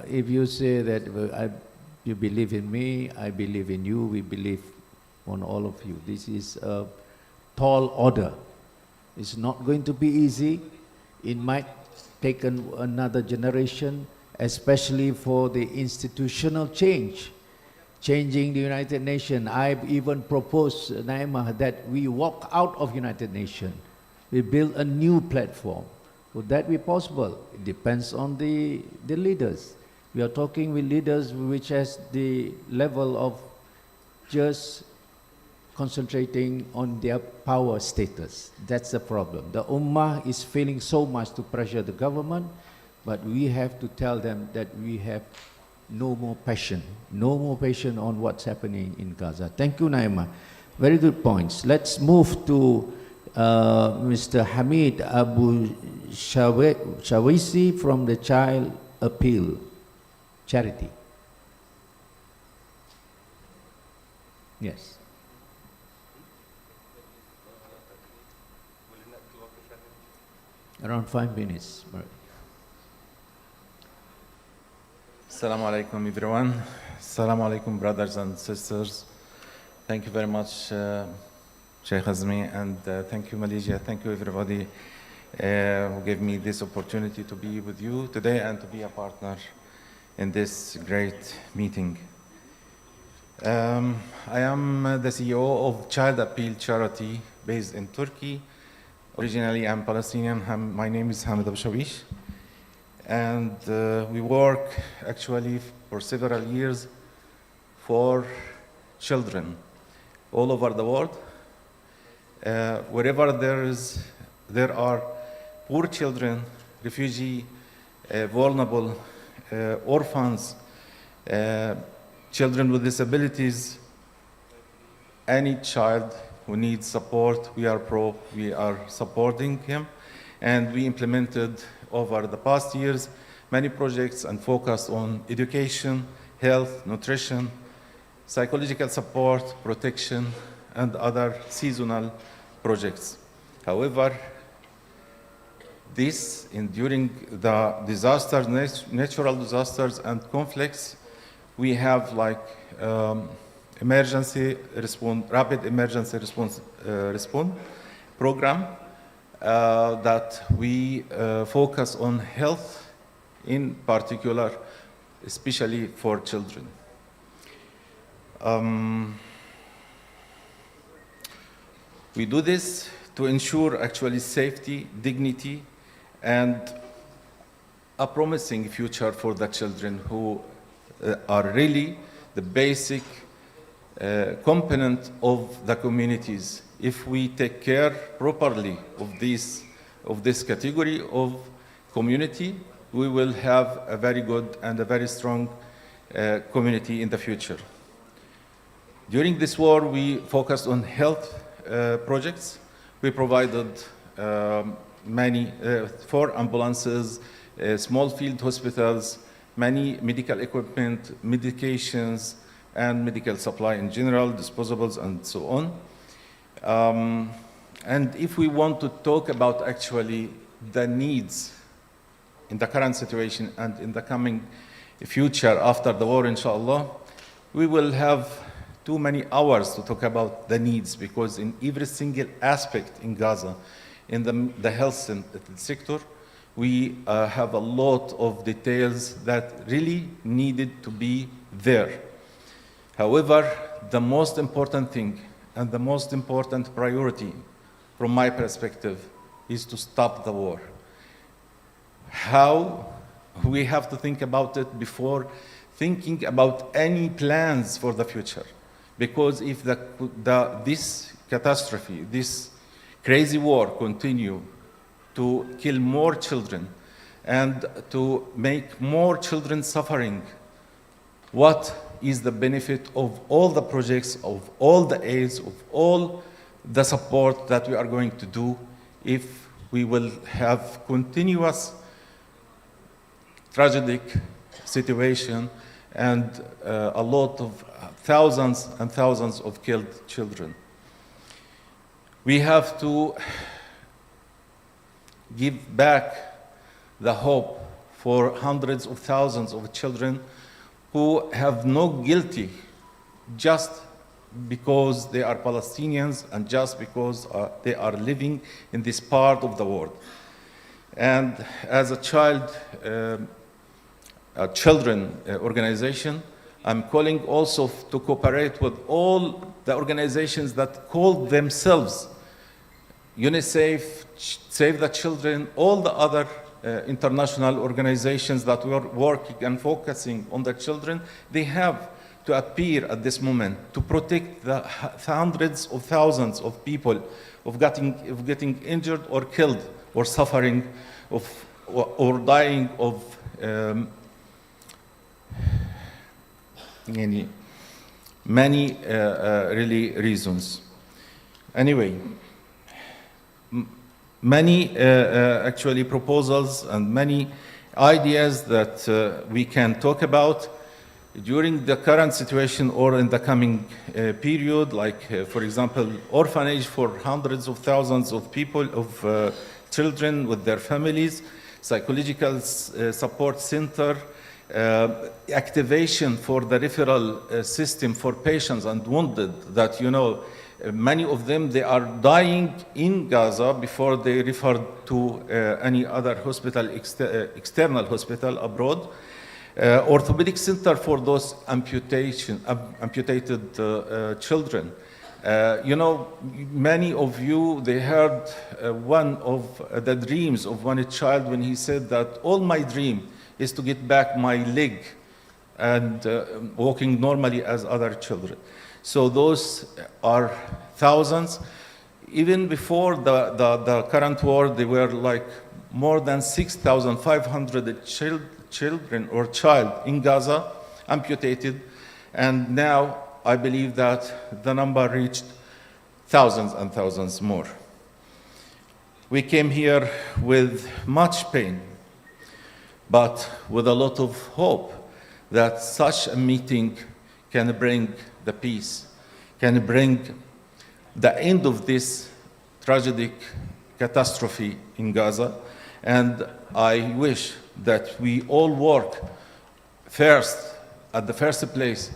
If you say that you believe in me, I believe in you, we believe on all of you. This is a tall order. It's not going to be easy. It might take another generation, especially for the institutional change. Changing the United Nations. I've even proposed, Naima, that we walk out of United Nations. We build a new platform. Would that be possible? It depends on the leaders. We are talking with leaders which has the level of just concentrating on their power status. That's the problem. The Ummah is feeling so much to pressure the government, but we have to tell them that we have no more passion. No more passion on what's happening in Gaza. Thank you, Naima. Very good points. Let's move to Mr. Hamid Abu Shawisi from the Child Appeal Charity. Yes. Around 5 minutes. Assalamu alaikum, everyone. Assalamu alaikum, brothers and sisters. Thank you very much, Sheikh Azmi, and thank you, Malaysia. Thank you, everybody who gave me this opportunity to be with you today and to be a partner in this great meeting. I am the CEO of Child Appeal Charity based in Turkey. Originally, I'm Palestinian. My name is Hamid Abu Shawish. And we work actually for several years for children all over the world. Wherever there are poor children, refugee, vulnerable, orphans, children with disabilities, any child who needs support, we are supporting him. And we implemented over the past years many projects and focused on education, health, nutrition, psychological support, protection, and other seasonal projects. However, during the disasters, natural disasters and conflicts, we have like rapid emergency response program that we focus on health in particular, especially for children. We do this to ensure actually safety, dignity, and a promising future for the children who are really the basic component of the communities. If we take care properly of this category of community, we will have a very good and a very strong community in the future. During this war, we focused on health projects. We provided many 4 ambulances, small field hospitals, many medical equipment, medications, and medical supply in general, disposables, and so on. And if we want to talk about actually the needs in the current situation and in the coming future after the war, inshallah, we will have too many hours to talk about the needs, because in every single aspect in Gaza, in the health sector, we have a lot of details that really needed to be there. However, the most important thing and the most important priority from my perspective is to stop the war. How? We have to think about it before thinking about any plans for the future. Because if this catastrophe, this crazy war continue to kill more children and to make more children suffering, what is the benefit of all the projects, of all the aids, of all the support that we are going to do if we will have continuous tragic situation and a lot of thousands and thousands of killed children? We have to give back the hope for hundreds of thousands of children who have no guilty just because they are Palestinians and just because they are living in this part of the world. And as a children organization, I'm calling also to cooperate with all the organizations that call themselves UNICEF, Save the Children, all the other international organizations that were working and focusing on the children. They have to appear at this moment to protect the hundreds of thousands of people of getting injured or killed or suffering or dying of many really reasons. Anyway, many actually proposals and many ideas that we can talk about during the current situation or in the coming period, like, for example, orphanage for hundreds of thousands of people, of children with their families, psychological support center, activation for the referral system for patients and wounded that, you know, many of them, they are dying in Gaza before they referred to any other hospital, external hospital abroad. Orthopedic center for those amputated children. You know, many of you, they heard one of the dreams of one child when he said that all my dream is to get back my leg and walking normally as other children. So those are thousands. Even before the current war, there were like more than 6,500 children or child in Gaza amputated. And now I believe that the number reached thousands and thousands more. We came here with much pain, but with a lot of hope that such a meeting can bring the peace, can bring the end of this tragic catastrophe in Gaza. And I wish that we all work first, at the first place,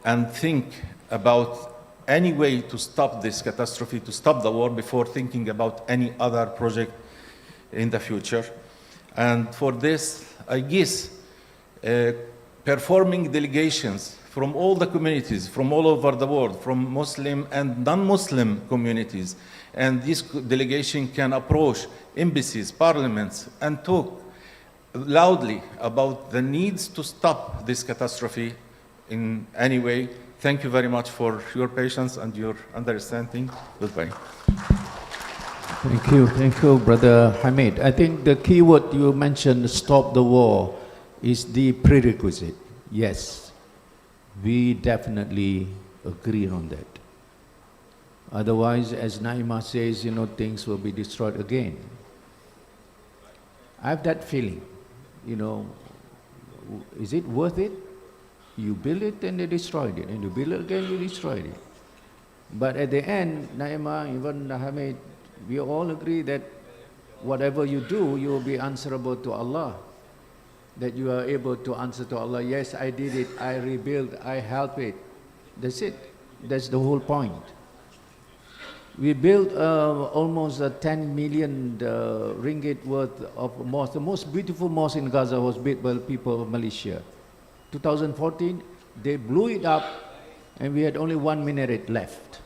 and think about any way to stop this catastrophe, to stop the war before thinking about any other project in the future. And for this, I guess, performing delegations from all the communities, from all over the world, from Muslim and non-Muslim communities. And this delegation can approach embassies, parliaments, and talk loudly about the needs to stop this catastrophe in any way. Thank you very much for your patience and your understanding. Goodbye. Thank you, Brother Hamid. I think the key word you mentioned, stop the war, is the prerequisite. Yes, we definitely agree on that. Otherwise, as Naima says, you know, things will be destroyed again. I have that feeling, you know, is it worth it? You build it and they destroyed it, and you build it again, you destroyed it. But at the end, Naima, even Hamid, we all agree that whatever you do, you will be answerable to Allah. That you are able to answer to Allah, yes, I did it, I rebuilt, I helped it. That's it. That's the whole point. We built almost 10 million ringgit worth of mosque. The most beautiful mosque in Gaza was built by the people of Malaysia. 2014, they blew it up and we had only one minaret left.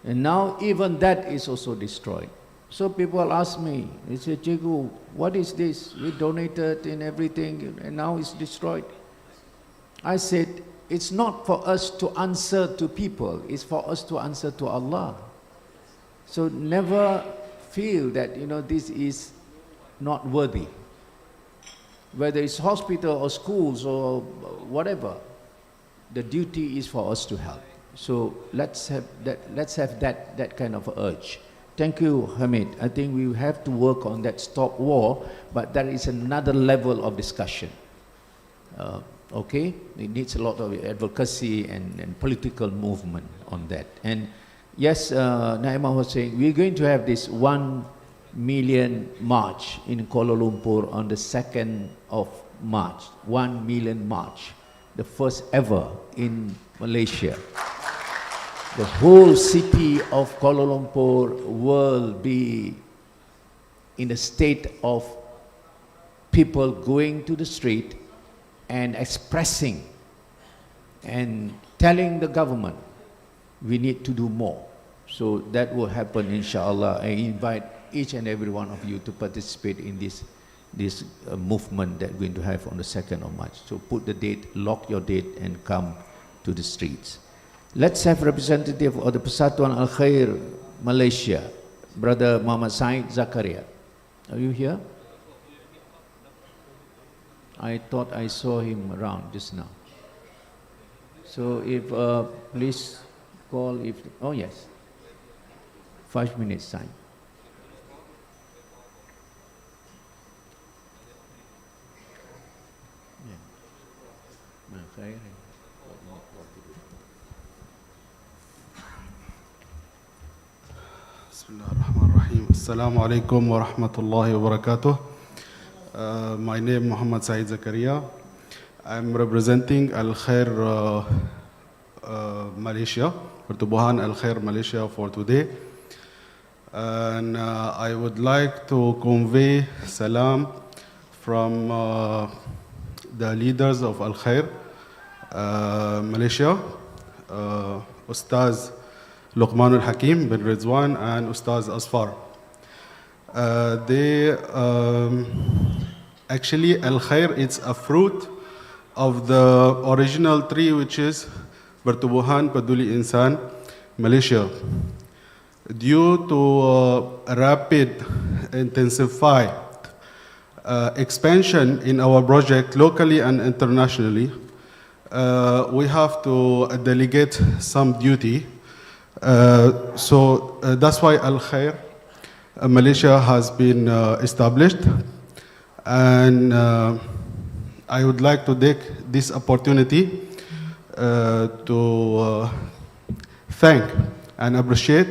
And now even that is also destroyed. So people ask me, they say, Cikgu, what is this? We donated and everything and now it's destroyed. I said, it's not for us to answer to people, it's for us to answer to Allah. So never feel that, you know, this is not worthy. Whether it's hospital or schools or whatever, the duty is for us to help. So let's have that kind of urge. Thank you, Hamid. I think we have to work on that stop war, but that is another level of discussion. Okay? It needs a lot of advocacy and political movement on that. And yes, Naima was saying, we're going to have this 1 million march in Kuala Lumpur on the 2nd of March. 1 million march. The first ever in Malaysia. The whole city of Kuala Lumpur will be in a state of people going to the street and expressing and telling the government we need to do more. So that will happen, inshallah. I invite each and every one of you to participate in this movement that we're going to have on the 2nd of March. So put the date, lock your date, and come to the streets. Let's have representative of the Persatuan Al Khair Malaysia, Brother Muhammad Said Zakaria. Are you here? I thought I saw him around just now. So if, please call if, oh yes, 5 minutes time. Bismillahirrahmanirrahim. Assalamu alaikum wa rahmatullahi wa barakatuh. My name is Muhammad Saeed Zakaria. I'm representing Al Khair Malaysia, Pertubuhan Al Khair Malaysia for today. And I would like to convey salam from the leaders of Al Khair Malaysia, Ustaz Luqman al-Hakim bin Rizwan and Ustaz Asfar. Actually, Al Khair, it's a fruit of the original tree, which is Pertubuhan Peduli Insan, Malaysia. Due to rapid, intensified expansion in our project locally and internationally, we have to delegate some duty. So that's why Al Khair Malaysia has been established, and I would like to take this opportunity to thank and appreciate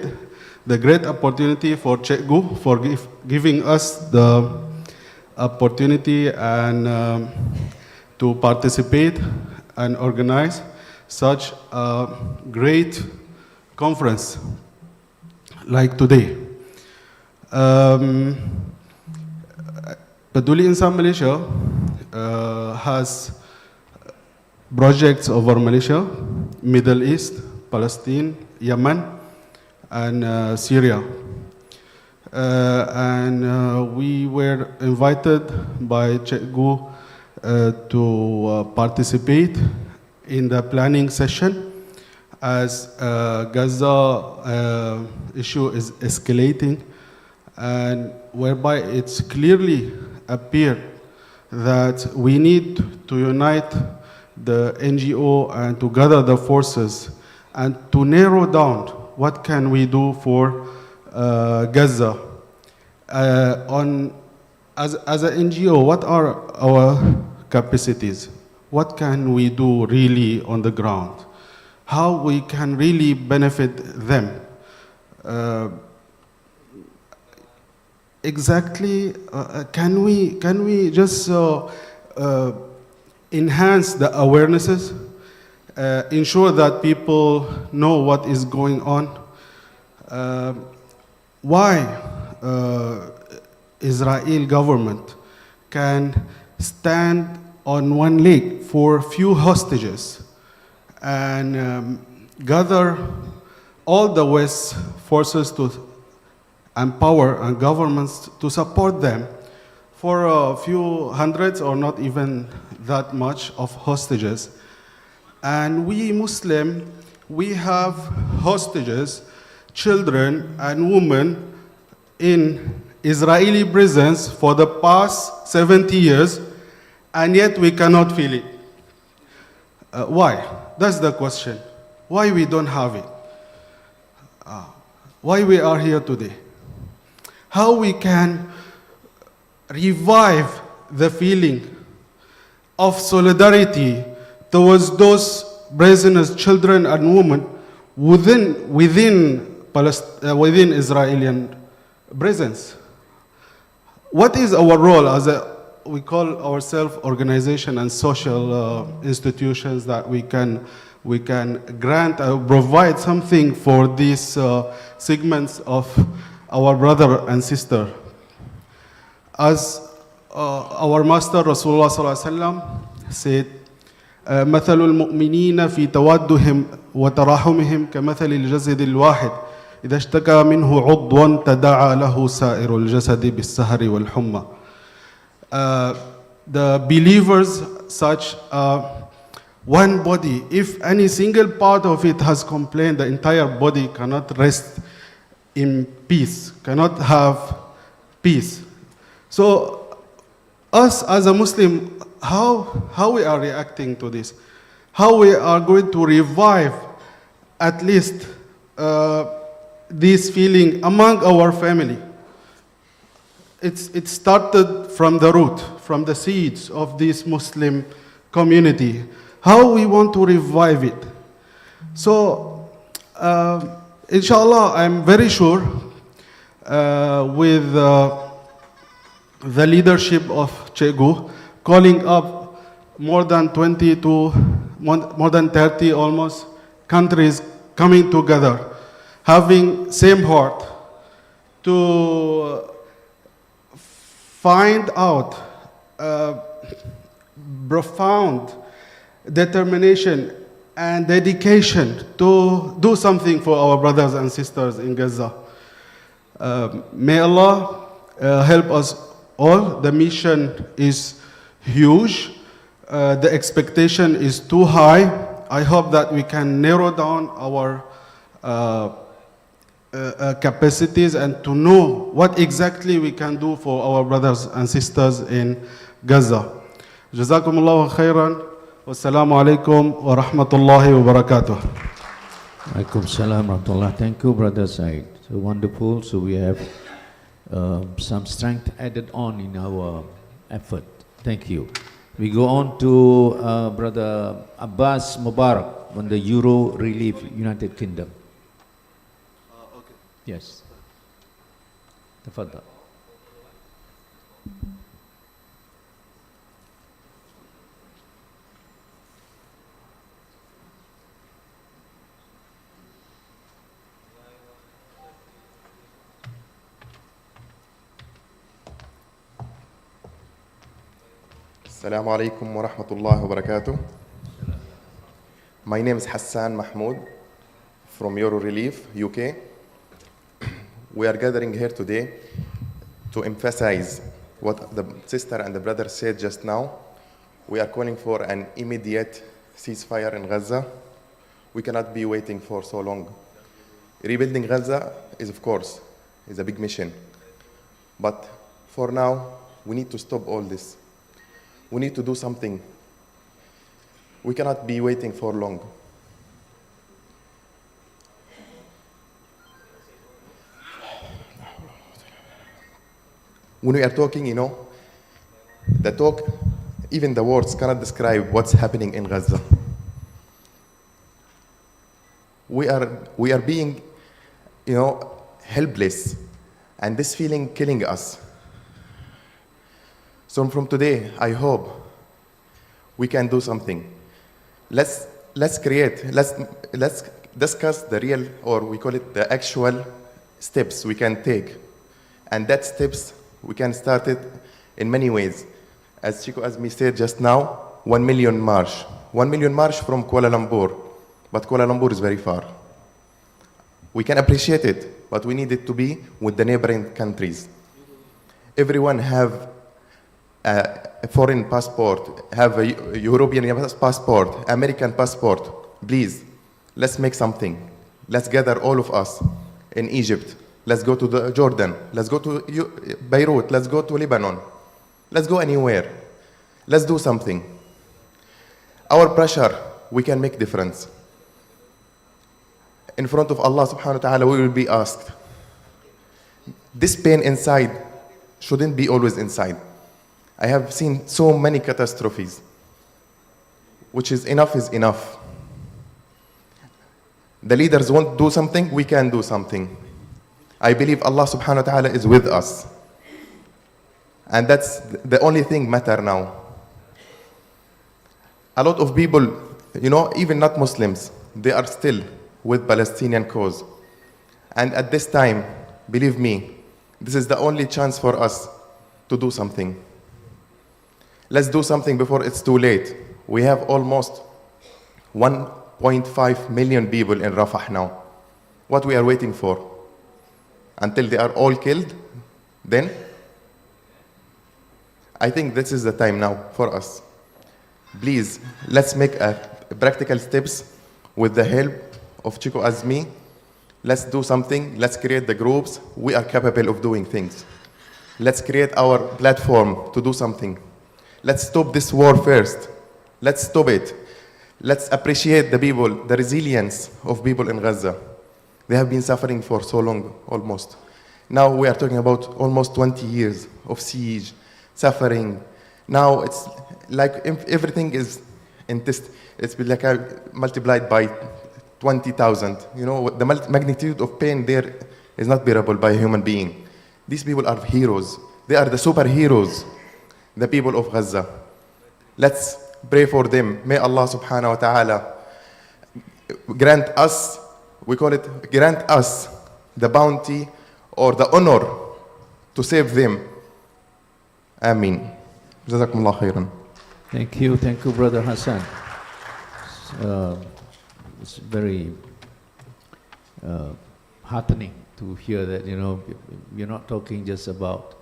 the great opportunity for Cikgu for giving us the opportunity and to participate and organize such a great conference like today. Peduli Insan Malaysia has projects over Malaysia, Middle East, Palestine, Yemen, and Syria. We were invited by Cikgu to participate in the planning session as Gaza issue is escalating, and whereby it's clearly appeared that we need to unite the NGO and to gather the forces and to narrow down what can we do for Gaza. As an NGO, what are our capacities? What can we do really on the ground? How we can really benefit them? Exactly, can we just enhance the awarenesses, ensure that people know what is going on? Why Israel government can stand on one leg for few hostages and gather all the West forces to empower and governments to support them for a few hundreds or not even that much of hostages. And we Muslim, we have hostages, children and women in Israeli prisons for the past 70 years, and yet we cannot feel it. Why? That's the question. Why we don't have it? Why we are here today? How we can revive the feeling of solidarity towards those prisoners, children and women within Israeli prisons. What is our role as we call ourselves organization and social institutions that we can grant provide something for these segments of our brother and sister? As our master Rasulullah sallallahu alaihi wasallam said, مثل المؤمنين في تودهم وتراحمهم كمثل الجسد الواحد إذا اشتكى منه عضو تداعى له سائر الجسد بالسهر والحمى. The believers, such one body, if any single part of it has complained, the entire body cannot rest in peace, cannot have peace. So us as a Muslim, how we are reacting to this? how we are going to revive at least this feeling among our family. It started from the root, from the seeds of this Muslim community. How we want to revive it. So, inshallah, I'm very sure with the leadership of Chegu, calling up more than 20 to more than 30 almost countries coming together, having same heart to find out profound determination and dedication to do something for our brothers and sisters in Gaza. May Allah help us all. The mission is huge. The expectation is too high. I hope that we can narrow down our capacities and to know what exactly we can do for our brothers and sisters in Gaza. جزاكم الله خيرا والسلام عليكم ورحمة الله وبركاته. Alaikum salam rahmatullah. Thank you, Brother Said. So wonderful. So we have some strength added on in our effort. Thank you. We go on to Brother Abbas Mubarak from the Euro Relief United Kingdom. Okay. Yes. Tafadhal. Assalamu alaikum wa rahmatullahi wa barakatuh. My name is Hassan Mahmoud from Euro Relief, UK. We are gathering here today to emphasize what the sister and the brother said just now. We are calling for an immediate ceasefire in Gaza. We cannot be waiting for so long. Rebuilding Gaza is, of course, is a big mission. But for now, we need to stop all this. We need to do something. We cannot be waiting for long. When we are talking, the talk, even the words cannot describe what's happening in Gaza. We are being, helpless, and this feeling killing us. So from today, I hope we can do something. Let's discuss the real, or we call it the actual steps we can take. And that steps, we can start it in many ways. As Chico Azmi said just now, 1 million march. 1 million march from Kuala Lumpur, but Kuala Lumpur is very far. We can appreciate it, but we need it to be with the neighboring countries. Everyone have a foreign passport, have a European passport, American passport. Please, let's make something. Let's gather all of us in Egypt. Let's go to Jordan. Let's go to Beirut. Let's go to Lebanon. Let's go anywhere. Let's do something. Our pressure, we can make difference. In front of Allah subhanahu wa ta'ala, we will be asked. This pain inside shouldn't be always inside. I have seen so many catastrophes, which is enough is enough. The leaders want to do something, we can do something. I believe Allah subhanahu wa ta'ala is with us. And that's the only thing matter now. A lot of people, even not Muslims, they are still with Palestinian cause. And at this time, believe me, this is the only chance for us to do something. Let's do something before it's too late. We have almost 1.5 million people in Rafah now. What we are waiting for? Until they are all killed? Then? I think this is the time now for us. Please, let's make practical steps with the help of Chico Azmi. Let's do something. Let's create the groups. We are capable of doing things. Let's create our platform to do something. Let's stop this war first. Let's stop it. Let's appreciate the people, the resilience of people in Gaza. They have been suffering for so long, almost. Now we are talking about almost 20 years of siege, suffering. Now it's like everything is in this, it's been like multiplied by 20,000. You know, the magnitude of pain there is not bearable by a human being. These people are heroes. They are the superheroes, the people of Gaza. Let's pray for them. May Allah subhanahu wa ta'ala grant us, we call it, grant us the bounty or the honor to save them. Ameen. Jazakumullah khairan. Thank you, Brother Hassan. It's very heartening to hear that, you know, you're not talking just about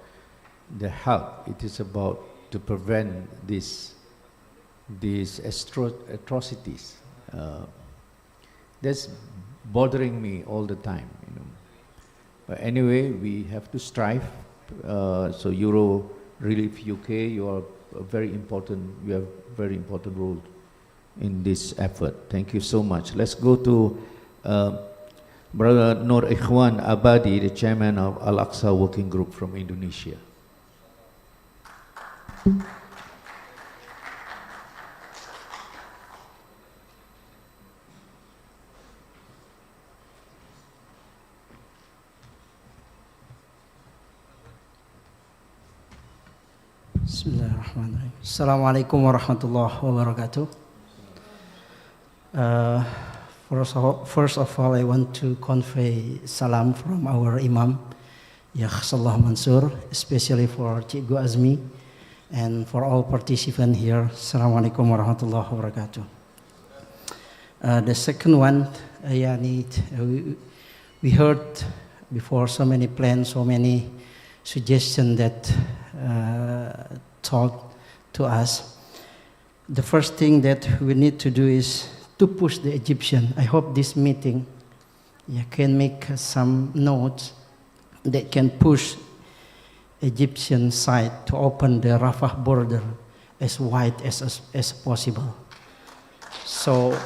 the help, it is about to prevent these atrocities. That's bothering me all the time, you know. But anyway, we have to strive. So Euro Relief UK, you have a very important role in this effort. Thank you so much. Let's go to Brother Nur Ikhwan Abadi, the chairman of Al-Aqsa Working Group from Indonesia. Bismillahirrahmanirrahim. Assalamualaikum warahmatullahi wabarakatuh. First of all, I want to convey salam from our Imam, Yakhsallah Mansur, especially for Cikgu Azmi and for all participants here. Assalamualaikum warahmatullahi wabarakatuh. The second one, we heard before so many plans, so many suggestions that taught to us. The first thing that we need to do is to push the Egyptian. I hope this meeting can make some notes that can push Egyptian side to open the Rafah border as wide as possible. So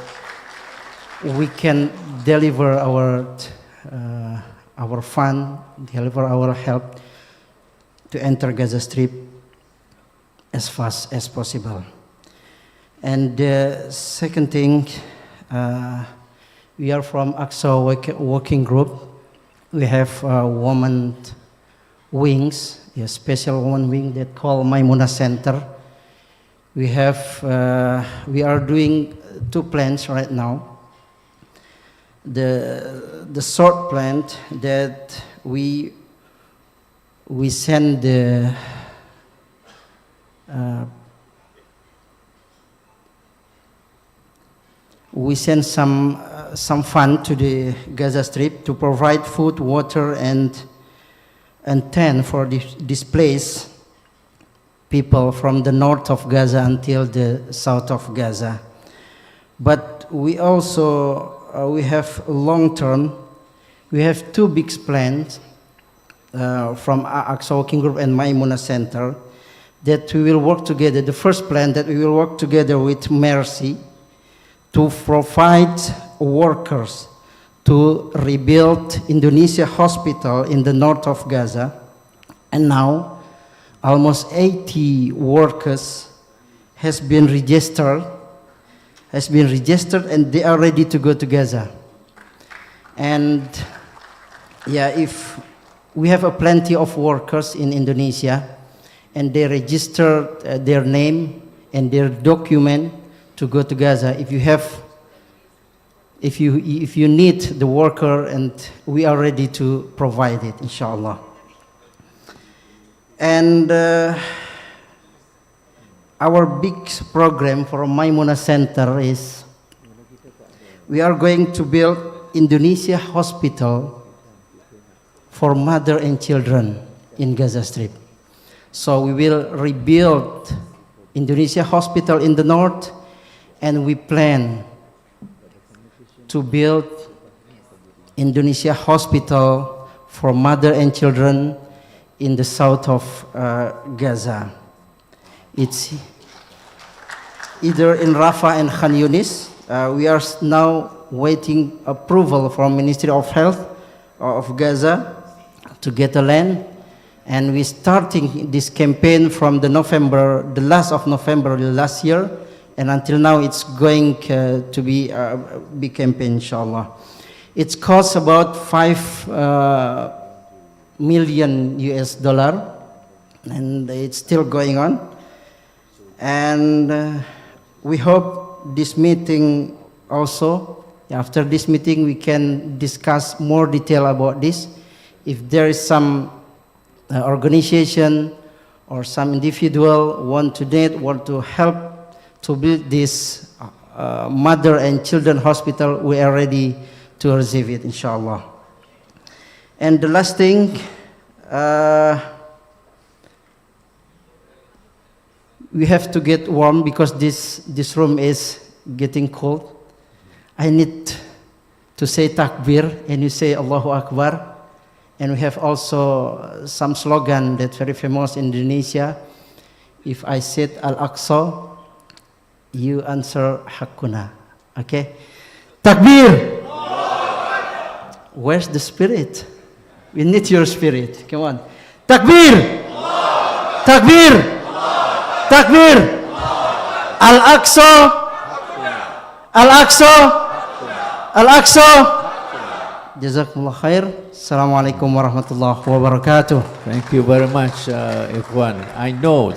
we can deliver our fund, deliver our help to enter Gaza Strip as fast as possible. And the second thing, we are from Aqsa Working Group. We have women wings, a special woman wing that called Maimuna Center. We are doing 2 plans right now. The short plan that we send the we send some fund to the Gaza Strip to provide food, water, and tent for the displaced people from the north of Gaza until the south of Gaza. But we also we have long term. We have 2 big plans from Aqsa Working Group and Maimuna Center that we will work together. The first plan that we will work together with Mercy to provide workers to rebuild Indonesia hospital in the north of Gaza. And now almost 80 workers has been registered and they are ready to go to Gaza. And if we have plenty of workers in Indonesia and they register their name and their document to go to Gaza. If you need the worker, and we are ready to provide it, inshallah. And our big program for Maimuna Center is we are going to build Indonesia hospital for mother and children in Gaza Strip. So we will rebuild Indonesia hospital in the north, and we plan to build Indonesia hospital for mother and children in the south of Gaza. either in Rafah and Khan Yunis. We are now waiting approval from Ministry of Health of Gaza to get a land. And we're starting this campaign from the last of November last year, and until now it's going to be a big campaign, inshallah. It costs about $5 million US, and it's still going on. And we hope this meeting also, after this meeting, we can discuss more detail about this. If there is some organization or some individual want to help to build this mother and children hospital, we are ready to receive it, inshallah. And the last thing, we have to get warm because this room is getting cold. I need to say takbir, and you say Allahu Akbar. And we have also some slogan that's very famous in Indonesia. If I said Al-Aqsa, you answer Hakuna. Okay? Takbir! Where's the spirit? We need your spirit. Come on. Takbir! Takbir! Takbir! Al-Aqsa! Al-Aqsa! Al-Aqsa! Jazakumullah khair. Assalamualaikum warahmatullahi wabarakatuh. Thank you very much, Ikhwan. I know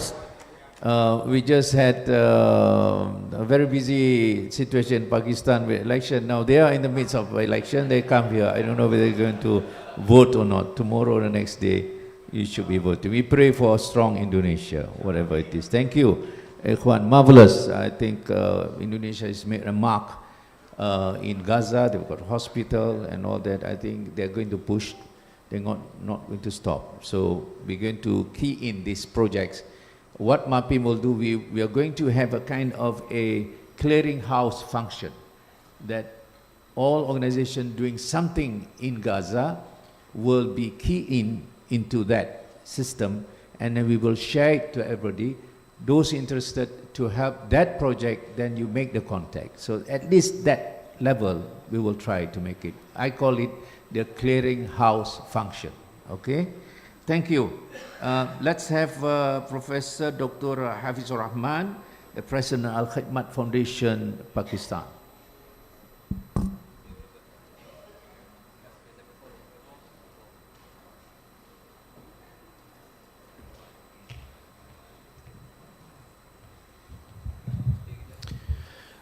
we just had a very busy situation in Pakistan with election. Now they are in the midst of election. They come here. I don't know whether they're going to vote or not. Tomorrow or the next day, you should be voting. We pray for a strong Indonesia, whatever it is. Thank you, Ikhwan. Marvelous. I think Indonesia has made a mark. In Gaza, they've got hospital and all that. I think they're going to push. They're not going to stop. So we're going to key in these projects. What MAPIM will do, we are going to have a kind of a clearinghouse function that all organizations doing something in Gaza will be key into that system, and then we will share it to everybody. Those interested to help that project, then you make the contact. So at least that level, we will try to make it. I call it the clearing house function. Okay? Thank you. Let's have Professor Dr. Hafizur Rahman, the President of Al-Khidmat Foundation, Pakistan.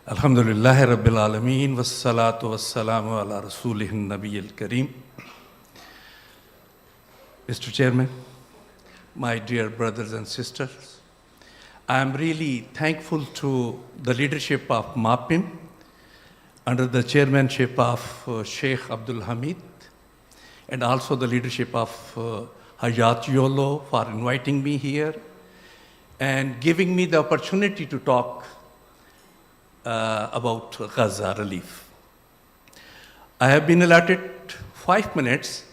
Alhamdulillah Rabbil Alameen, wassalatu wassalamu ala rasulihin Nabiyil Kareem. Mr. Chairman, my dear brothers and sisters, I am really thankful to the leadership of MAPIM under the chairmanship of Sheikh Abdul Hamid, and also the leadership of Hayat Yolo for inviting me here and giving me the opportunity to talk about Gaza relief. I have been allotted 5 minutes,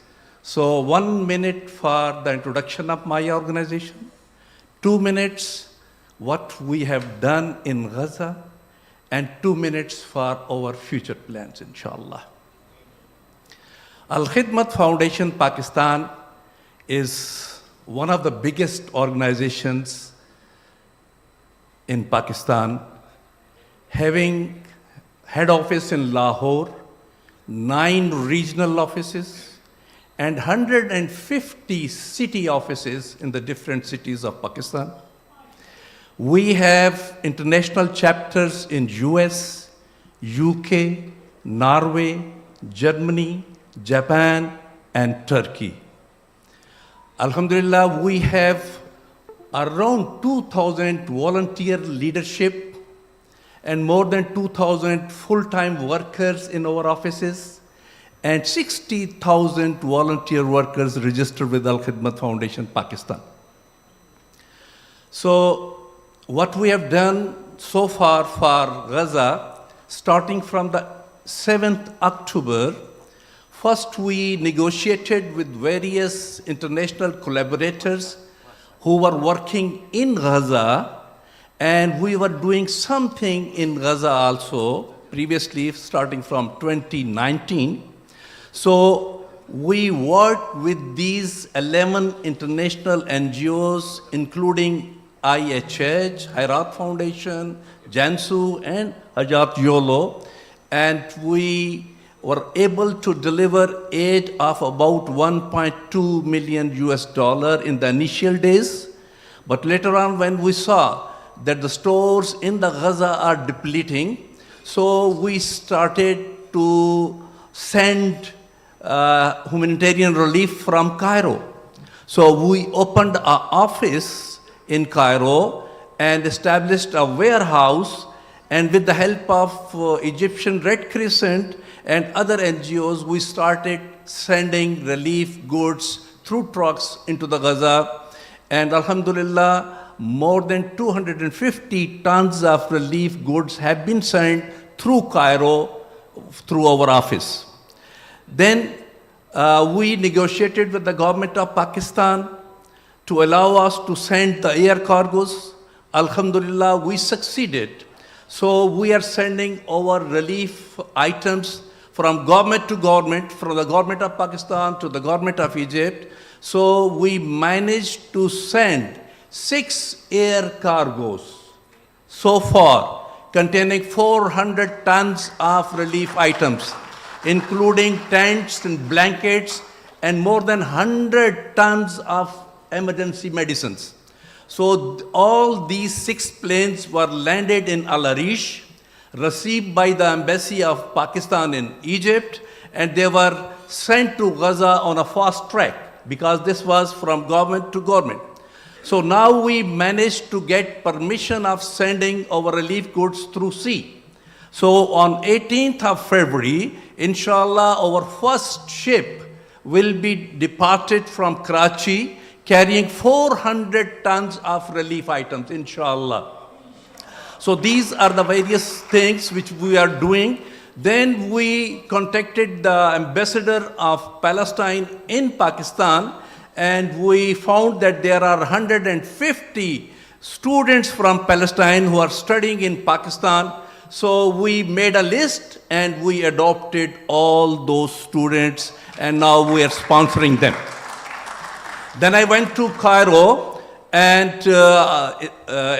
so 1 minute for the introduction of my organization, 2 minutes what we have done in Gaza, and 2 minutes for our future plans, inshallah. Al-Khidmat Foundation Pakistan is one of the biggest organizations in Pakistan, having head office in Lahore, 9 regional offices, and 150 city offices in the different cities of Pakistan. We have international chapters in US, UK, Norway, Germany, Japan, and Turkey. Alhamdulillah, we have around 2,000 volunteer leadership and more than 2,000 full-time workers in our offices, and 60,000 volunteer workers registered with Al-Khidmat Foundation Pakistan. So what we have done so far for Gaza, starting from the 7th October, first we negotiated with various international collaborators who were working in Gaza, And we were doing something in Gaza also, previously, starting from 2019. So we worked with these 11 international NGOs, including IHH, Hayrat Foundation, Jansu, and Ajat Yolo, and we were able to deliver aid of about 1.2 million US dollar in the initial days. But later on, when we saw that the stores in the Gaza are depleting, so we started to send humanitarian relief from Cairo. So we opened an office in Cairo and established a warehouse, and with the help of Egyptian Red Crescent and other NGOs, we started sending relief goods through trucks into the Gaza. And Alhamdulillah, more than 250 tons of relief goods have been sent through Cairo, through our office. Then we negotiated with the government of Pakistan to allow us to send the air cargos. Alhamdulillah, we succeeded. So we are sending our relief items from government to government, from the government of Pakistan to the government of Egypt. So we managed to send 6 air cargos so far, containing 400 tons of relief items, including tents and blankets, and more than 100 tons of emergency medicines. So all these 6 planes were landed in Al Arish, received by the embassy of Pakistan in Egypt, and they were sent to Gaza on a fast track because this was from government to government. So now we managed to get permission of sending our relief goods through sea. So on 18th of February, inshallah, our first ship will be departed from Karachi carrying 400 tons of relief items, inshallah. So these are the various things which we are doing. Then we contacted the ambassador of Palestine in Pakistan, and we found that there are 150 students from Palestine who are studying in Pakistan. So we made a list and we adopted all those students, and now we are sponsoring them. Then I went to Cairo, and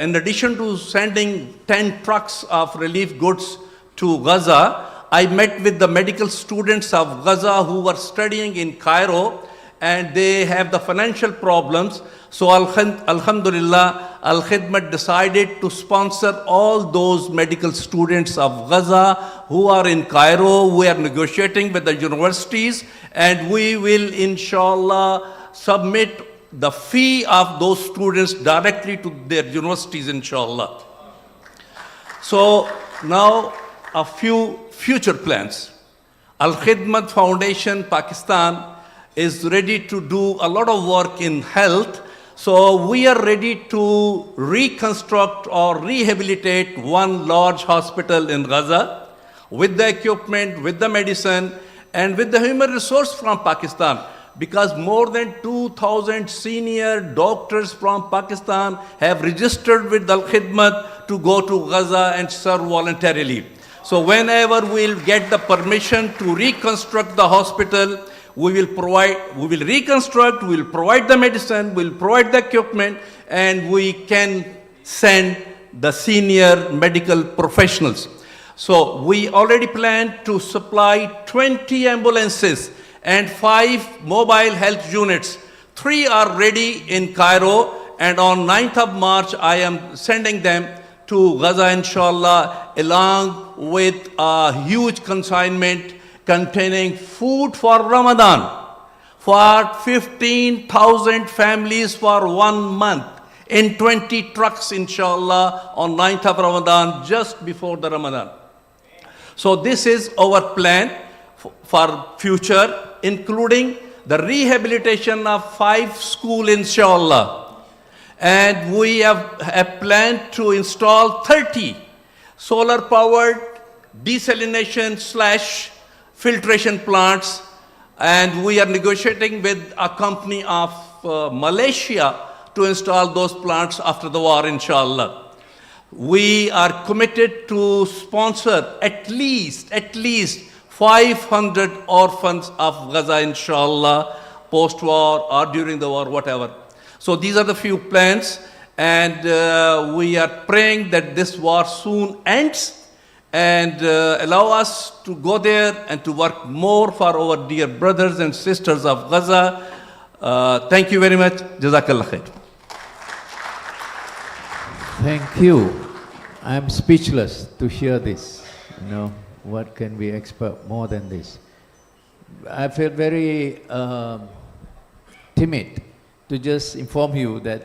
in addition to sending 10 trucks of relief goods to Gaza, I met with the medical students of Gaza who were studying in Cairo, and they have the financial problems. So Alhamdulillah, Al-Khidmat decided to sponsor all those medical students of Gaza who are in Cairo. We are negotiating with the universities, and we will inshallah submit the fee of those students directly to their universities, inshallah. So now a few future plans. Al-Khidmat Foundation, Pakistan, is ready to do a lot of work in health. So we are ready to reconstruct or rehabilitate one large hospital in Gaza with the equipment, with the medicine, and with the human resource from Pakistan. Because more than 2,000 senior doctors from Pakistan have registered with Al-Khidmat to go to Gaza and serve voluntarily. So whenever we'll get the permission to reconstruct the hospital, we will reconstruct, we will provide the medicine, we will provide the equipment, and we can send the senior medical professionals. So we already plan to supply 20 ambulances and 5 mobile health units. 3 are ready in Cairo, and on 9th of March, I am sending them to Gaza, inshallah, along with a huge consignment containing food for Ramadan for 15,000 families for 1 month in 20 trucks, inshallah, on 9th of Ramadan, just before the Ramadan. So this is our plan for future, including the rehabilitation of 5 schools, inshallah. And we have a plan to install 30 solar-powered desalination/filtration plants, and we are negotiating with a company of Malaysia to install those plants after the war, inshallah. We are committed to sponsor at least 500 orphans of Gaza, inshallah, post-war or during the war, whatever. So these are the few plans, and we are praying that this war soon ends and allow us to go there and to work more for our dear brothers and sisters of Gaza. Thank you very much. Jazakallah khair. Thank you. I'm speechless to hear this. You know, what can we expect more than this? I feel very timid to just inform you that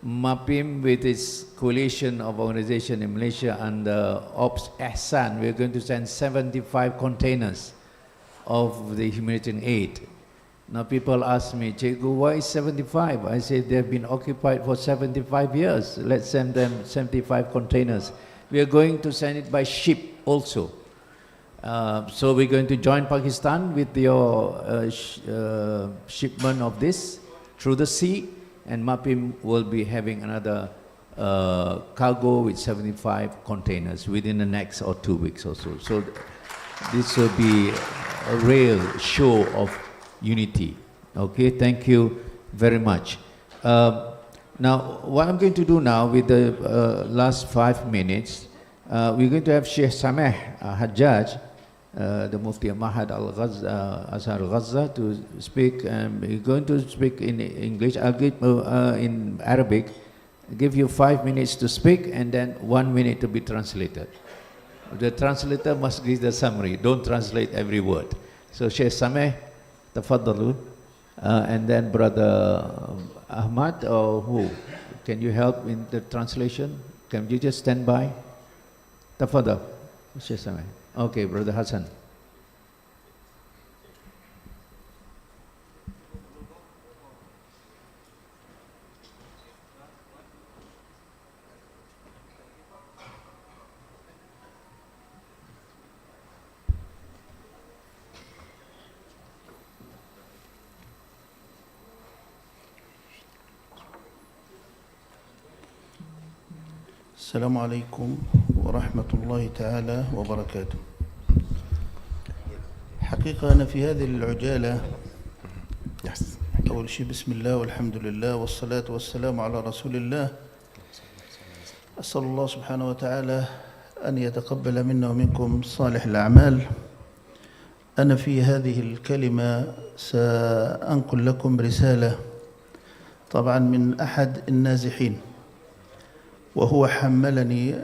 MAPIM, with its coalition of organizations in Malaysia under Ops Ehsan, we're going to send 75 containers of the humanitarian aid. Now people ask me, Cikgu, why is 75? I say they've been occupied for 75 years. Let's send them 75 containers. We are going to send it by ship also. So we're going to join Pakistan with your shipment of this through the sea, and MAPIM will be having another cargo with 75 containers within the next 2 weeks or so. So this will be a real show of unity. Okay, thank you very much. Now, what I'm going to do now with the last 5 minutes, we're going to have Sheikh Sameh Hajjaj, the Mufti Mahad Azhar Gaza, to speak. He's going to speak in English. I'll give in Arabic. Give you 5 minutes to speak and then 1 minute to be translated. The translator must give the summary. Don't translate every word. So Sheikh Sameh, tafaddalu, and then Brother Ahmad, or who? Can you help in the translation? Can you just stand by? Tafaddal, Sheikh Sameh. Okay, Brother Hassan. السلام عليكم ورحمة الله تعالى وبركاته. حقيقة أنا في هذه العجالة أول شيء بسم الله والحمد لله والصلاة والسلام على رسول الله. أسأل الله سبحانه وتعالى أن يتقبل منا ومنكم صالح الأعمال. أنا في هذه الكلمة سأنقل لكم رسالة طبعا من أحد النازحين، وهو حملني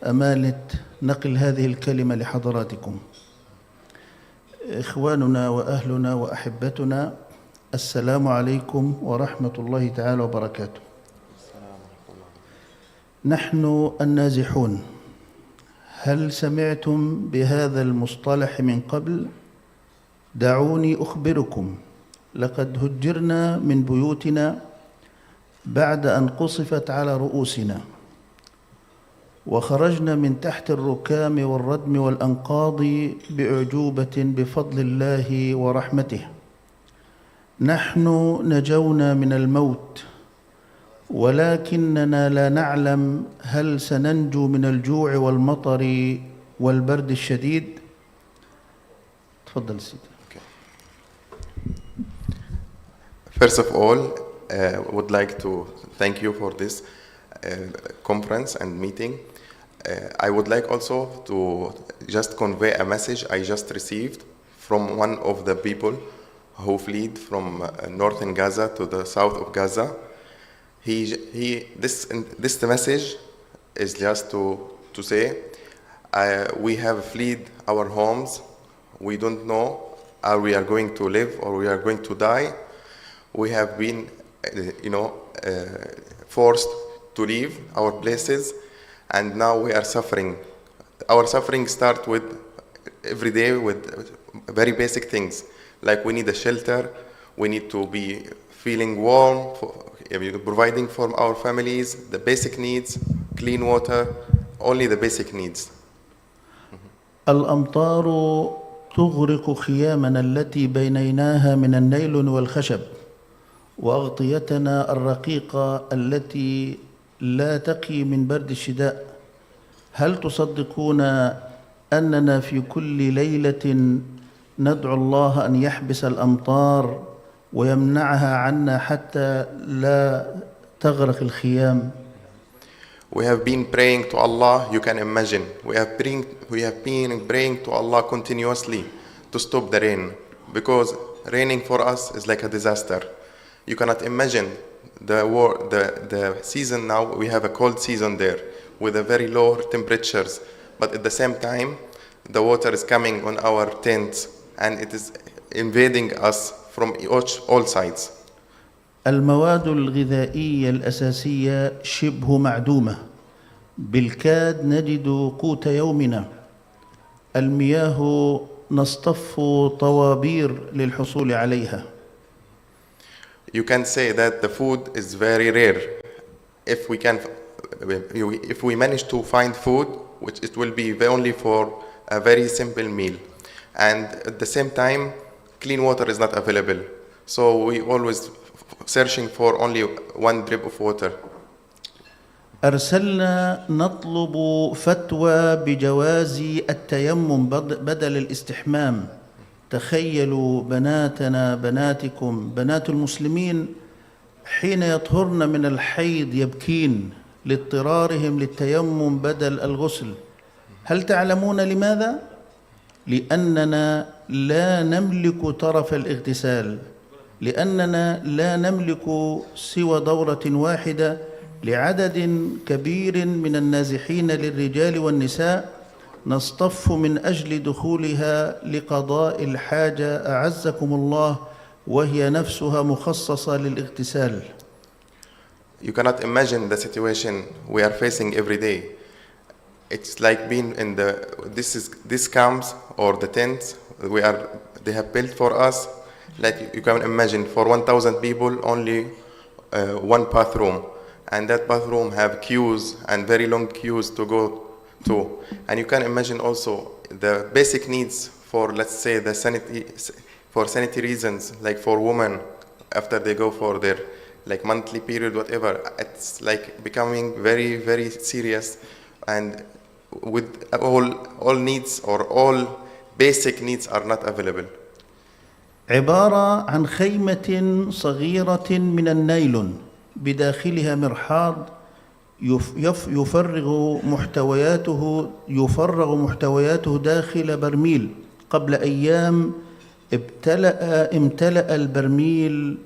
أمانة نقل هذه الكلمة لحضراتكم. إخواننا وأهلنا وأحبتنا، السلام عليكم ورحمة الله تعالى وبركاته. نحن النازحون، هل سمعتم بهذا المصطلح من قبل؟ دعوني أخبركم، لقد هجرنا من بيوتنا بعد أن قصفت على رؤوسنا، وخرجنا من تحت الركام والردم والأنقاض بأعجوبة بفضل الله ورحمته. نحن نجونا من الموت، ولكننا لا نعلم هل سننجو من الجوع والمطر والبرد الشديد. تفضل سيدي. First of all, I would like to thank you for this conference and meeting. I would like also to just convey a message I just received from one of the people who fled from northern Gaza to the south of Gaza. This message is just to say we have fled our homes. We don't know are we are going to live or we are going to die. We have been, forced to leave our places, and now we are suffering. Our suffering starts with every day with very basic things, like we need a shelter, we need to be feeling warm, providing for our families, the basic needs, clean water, only the basic needs. الأمطار تغرق خيامنا التي بنيناها من النيلون والخشب، وأغطيتنا الرقيقة التي لا تقي من برد الشتاء، هل تصدقون أننا في كل ليلة ندعو الله أن يحبس الأمطار ويمنعها عنا حتى لا تغرق الخيام؟ We have been praying to Allah, you can imagine. We have been praying to Allah continuously to stop the rain, because raining for us is like a disaster. You cannot imagine the season now. We have a cold season there with a very low temperatures, but at the same time the water is coming on our tents and it is invading us from all sides. المواد الغذائية الأساسية شبه معدومة، بالكاد نجد قوت يومنا. المياه نصطف طوابير للحصول عليها. You can say that the food is very rare. If we manage to find food, which it will be only for a very simple meal, and at the same time, clean water is not available. So we always searching for only one drip of water. أرسلنا نطلب فتوى بجواز التيمم بدل الاستحمام. تخيلوا بناتنا، بناتكم، بنات المسلمين حين يطهرن من الحيض يبكين لاضطرارهم للتيمم بدل الغسل. هل تعلمون لماذا؟ لأننا لا نملك طرف الاغتسال، لأننا لا نملك سوى دورة واحدة لعدد كبير من النازحين للرجال والنساء، نصطف من أجل دخولها لقضاء الحاجة أعزكم الله، وهي نفسها مخصصة للاغتسال. You cannot imagine the situation we are facing every day. It's like being in this camps or the tents they have built for us. Like you can imagine, for 1,000 people, only one bathroom, and that bathroom have queues and very long queues to go to. And you can imagine also the basic needs for, let's say, for sanitary reasons, like for women after they go for their like monthly period, whatever. It's like becoming very, very serious, and with all needs or all basic needs are not available. عبارة عن خيمة صغيرة من النايلون بداخلها مرحاض يفرغ محتوياته داخل برميل. قبل أيام امتلأ البرميل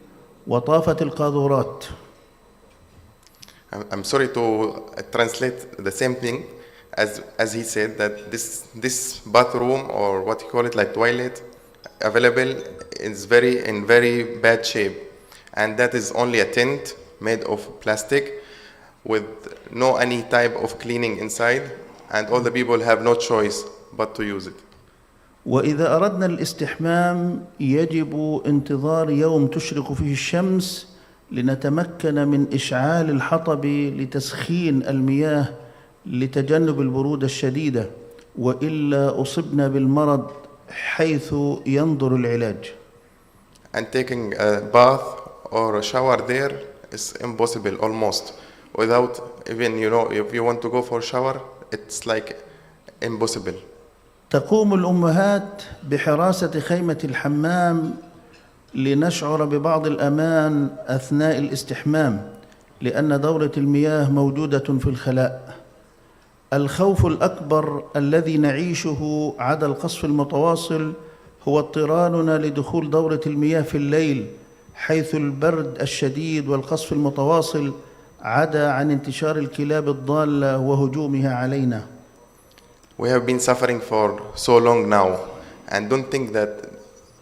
وطافت القاذورات. I'm sorry to translate the same thing as he said, that this bathroom, or what you call it, like toilet, available is in very bad shape, and that is only a tent made of plastic with no any type of cleaning inside, and all the people have no choice but to use it. وإذا أردنا الاستحمام يجب انتظار يوم تشرق فيه الشمس لنتمكن من إشعال الحطب لتسخين المياه لتجنب البرودة الشديدة، وإلا أصبنا بالمرض حيث ينظر العلاج. And taking a bath or a shower there is impossible almost. Without even, if you want to go for a shower, it's like impossible. تقوم الأمهات بحراسة خيمة الحمام لنشعر ببعض الأمان أثناء الاستحمام، لأن دورة المياه موجودة في الخلاء. الخوف الأكبر الذي نعيشه عدا القصف المتواصل هو اضطرارنا لدخول دورة المياه في الليل، حيث البرد الشديد والقصف المتواصل عدا عن انتشار الكلاب الضالة وهجومها علينا. We have been suffering for so long now, and don't think that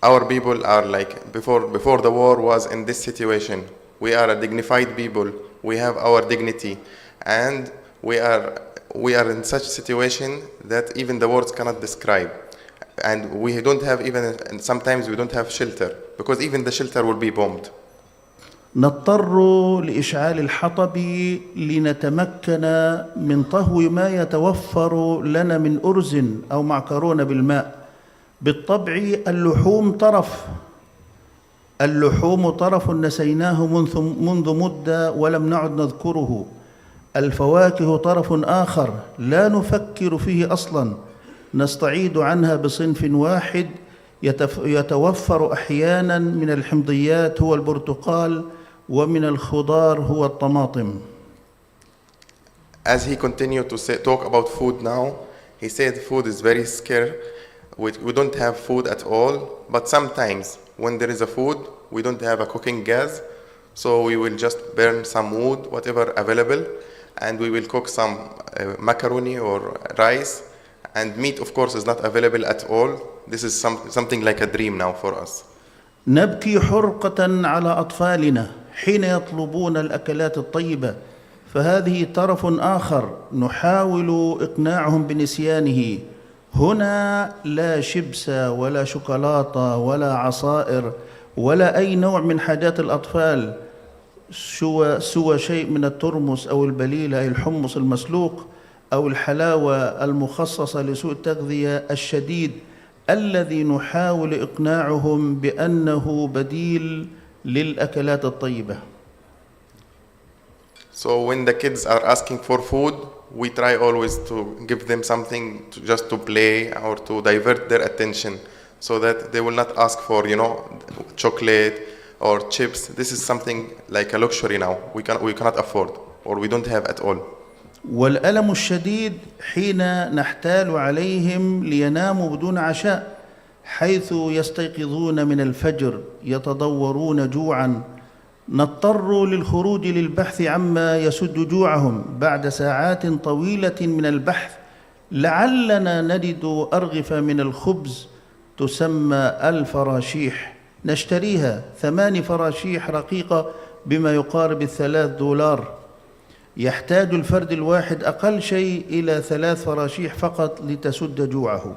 our people are like before the war was in this situation. We are a dignified people. We have our dignity, and we are in such a situation that even the words cannot describe. And we don't have and sometimes we don't have shelter, because even the shelter will be bombed. نضطر لإشعال الحطب لنتمكن من طهو ما يتوفر لنا من أرز أو معكرونة بالماء. بالطبع اللحوم طرف نسيناه منذ مدة ولم نعد نذكره. الفواكه طرف آخر لا نفكر فيه أصلاً، نستعيد عنها بصنف واحد يتوفر أحياناً من الحمضيات هو البرتقال ومن الخضار هو الطماطم. As he continued to talk about food now, he said food is very scarce. We don't have food at all, but sometimes when there is a food, we don't have a cooking gas, so we will just burn some wood, whatever available, and we will cook some macaroni or rice, and meat of course is not available at all. This is something like a dream now for us. نبكي حرقة على أطفالنا حين يطلبون الأكلات الطيبة، فهذه طرف آخر نحاول إقناعهم بنسيانه. هنا لا شيبس ولا شوكولاتة ولا عصائر ولا أي نوع من حاجات الأطفال سوى شيء من الترمس أو البليلة أي الحمص المسلوق أو الحلاوة المخصصة لسوء التغذية الشديد الذي نحاول إقناعهم بأنه بديل للأكلات الطيبة. So when the kids are asking for food, we try always to give them something just to play or to divert their attention so that they will not ask for, chocolate or chips. This is something like a luxury now. We cannot afford or we don't have at all. والألم الشديد حين نحتال عليهم ليناموا بدون عشاء، حيث يستيقظون من الفجر يتضورون جوعاً، نضطر للخروج للبحث عما يسد جوعهم بعد ساعات طويلة من البحث، لعلنا نجد أرغفة من الخبز تسمى الفراشيح، نشتريها 8 فراشيح رقيقة بما يقارب $3. يحتاج الفرد الواحد أقل شيء إلى 3 فراشيح فقط لتسد جوعه.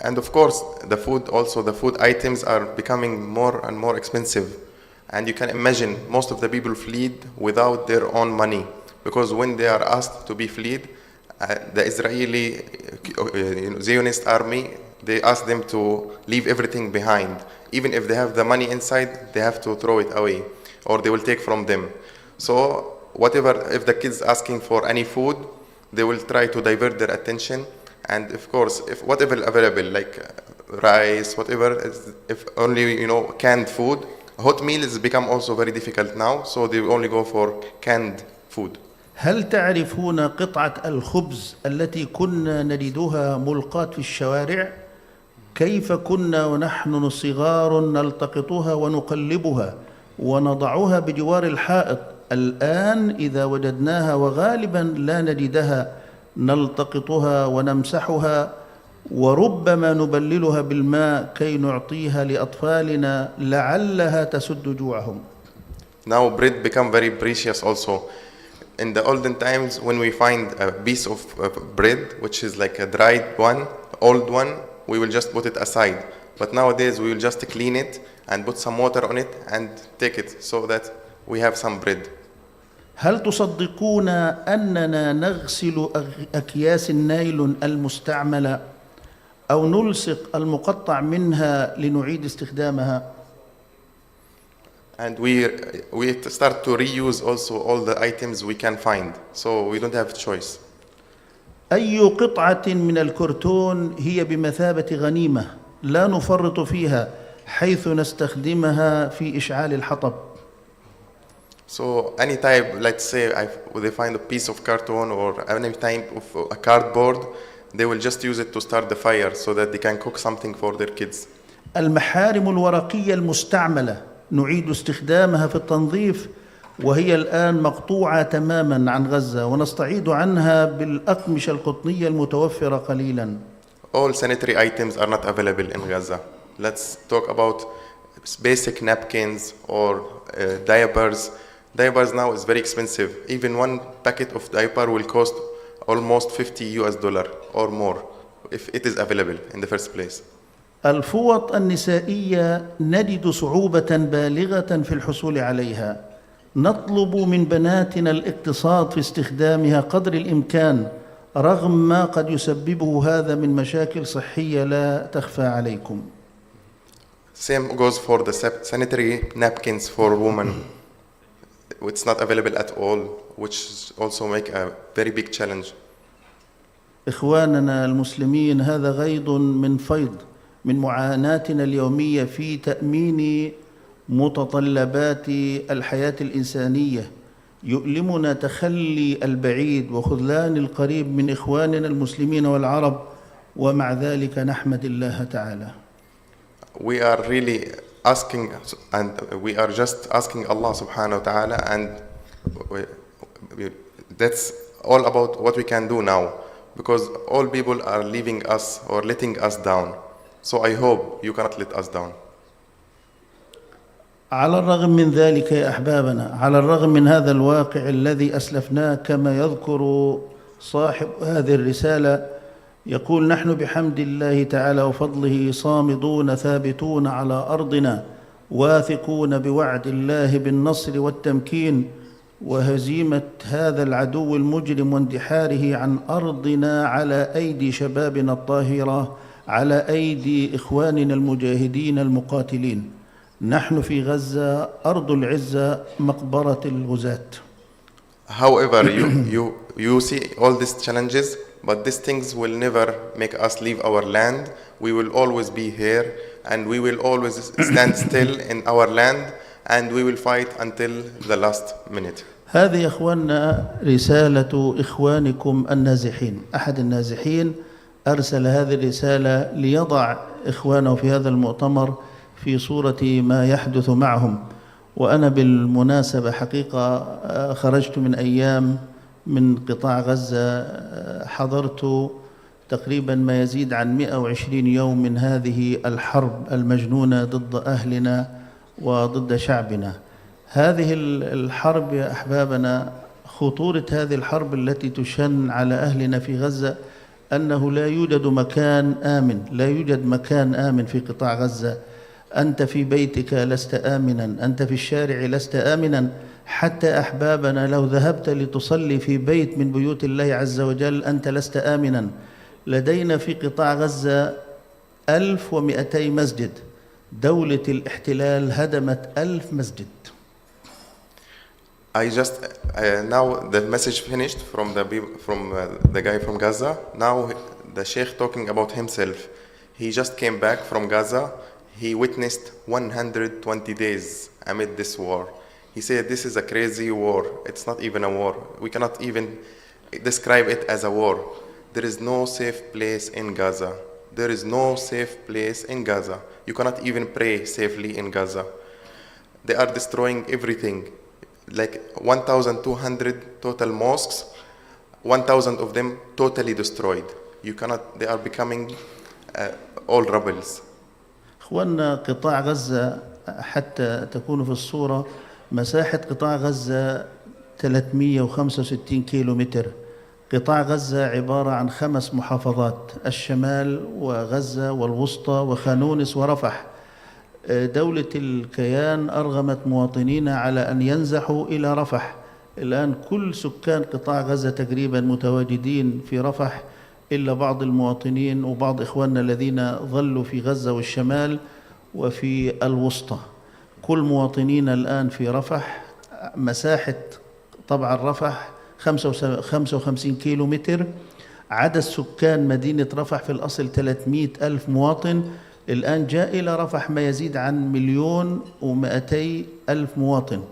And of course, the food items are becoming more and more expensive. And you can imagine most of the people fled without their own money. Because when they are asked to be fled, the Israeli Zionist army, they ask them to leave everything behind. Even if they have the money inside, they have to throw it away or they will take from them. So if the kids asking for any food, they will try to divert their attention. And of course, if whatever available, like rice, whatever, if only canned food, hot meals become also very difficult now. So they only go for canned food. هل تعرفون قطعة الخبز التي كنا نجدها ملقاة في الشوارع؟ كيف كنا ونحن صغار نلتقطها ونقلبها ونضعها بجوار الحائط؟ الآن إذا وجدناها وغالباً لا نجدها نلتقطها ونمسحها وربما نبللها بالماء كي نعطيها لأطفالنا لعلها تسد جوعهم. Now bread become very precious also. In the olden times, when we find a piece of bread, which is like a dried one, old one, we will just put it aside. But nowadays, we will just clean it and put some water on it and take it so that we have some bread. هل تصدقون أننا نغسل أكياس النايلون المستعملة أو نلصق المقطع منها لنعيد استخدامها؟ And we start to reuse also all the items we can find, so we don't have choice. أي قطعة من الكرتون هي بمثابة غنيمة لا نفرط فيها حيث نستخدمها في إشعال الحطب. So any type, let's say they find a piece of carton or any type of a cardboard, they will just use it to start the fire so that they can cook something for their kids. المحارم الورقية المستعملة نعيد استخدامها في التنظيف وهي الآن مقطوعة تماماً عن غزة ونستعيد عنها بالأقمشة القطنية المتوفرة قليلاً. All sanitary items are not available in Gaza. Let's talk about basic napkins or diapers. Diapers now is very expensive. Even one packet of diaper will cost almost $50 or more if it is available in the first place. الفوط النسائية نجد صعوبة بالغة في الحصول عليها. نطلب من بناتنا الاقتصاد في استخدامها قدر الإمكان رغم ما قد يسببه هذا من مشاكل صحية لا تخفى عليكم. Same goes for the sanitary napkins for women. it's not available at all, which also make a very big challenge. إخواننا المسلمين، هذا غيض من فيض من معاناتنا اليومية في تأمين متطلبات الحياة الإنسانية. يؤلمنا تخلي البعيد وخذلان القريب من إخواننا المسلمين والعرب، ومع ذلك نحمد الله تعالى. We are really asking, and we are just asking Allah subhanahu wa ta'ala, and that's all about what we can do now, because all people are leaving us or letting us down. So I hope you cannot let us down. على الرغم من ذلك يا أحبابنا، على الرغم من هذا الواقع الذي أسلفناه، كما يذكر صاحب هذه الرسالة يقول: نحن بحمد الله تعالى وفضله صامدون ثابتون على أرضنا، واثقون بوعد الله بالنصر والتمكين وهزيمة هذا العدو المجرم واندحاره عن أرضنا على أيدي شبابنا الطاهرة، على أيدي إخواننا المجاهدين المقاتلين. نحن في غزة أرض العزة، مقبرة الغزاة. However, you see all these challenges, but these things will never make us leave our land. We will always be here, and we will always stand still in our land, and we will fight until the last minute. هذه يا إخواننا رسالة إخوانكم النازحين. أحد النازحين أرسل هذه الرسالة ليضع إخوانه في هذا المؤتمر في صورة ما يحدث معهم. وأنا بالمناسبة حقيقة خرجت من أيام من قطاع غزة، حضرت تقريبا ما يزيد عن 120 يوم من هذه الحرب المجنونة ضد أهلنا وضد شعبنا. هذه الحرب يا أحبابنا، خطورة هذه الحرب التي تشن على أهلنا في غزة أنه لا يوجد مكان آمن، لا يوجد مكان آمن في قطاع غزة. أنت في بيتك لست آمنا، أنت في الشارع لست آمنا. حتى أحبابنا لو ذهبت لتصلي في بيت من بيوت الله عز وجل أنت لست آمنا. لدينا في قطاع غزة 1200 مسجد. دولة الاحتلال هدمت 1000 مسجد. I just now the message finished from the guy from Gaza. Now the sheikh talking about himself. He just came back from Gaza. He witnessed 120 days amid this war. He said this is a crazy war. It's not even a war. We cannot even describe it as a war. There is no safe place in Gaza. There is no safe place in Gaza. You cannot even pray safely in Gaza. They are destroying everything. Like 1,200 total mosques, 1,000 of them totally destroyed. You cannot, they are becoming all rebels. إخواننا، قطاع غزة حتى تكونوا في الصورة، مساحة قطاع غزة 365 كيلو متر. قطاع غزة عبارة عن 5 محافظات: الشمال وغزة والوسطى وخانونس ورفح. دولة الكيان أرغمت مواطنينا على أن ينزحوا إلى رفح. الآن كل سكان قطاع غزة تقريبا متواجدين في رفح، إلا بعض المواطنين وبعض إخواننا الذين ظلوا في غزة والشمال وفي الوسطى. كل مواطنينا الآن في رفح. مساحة طبعا رفح 55 كيلو متر. عدد سكان مدينة رفح في الأصل 300 ألف مواطن. الآن جاء إلى رفح ما يزيد عن 1,200,000 مواطن.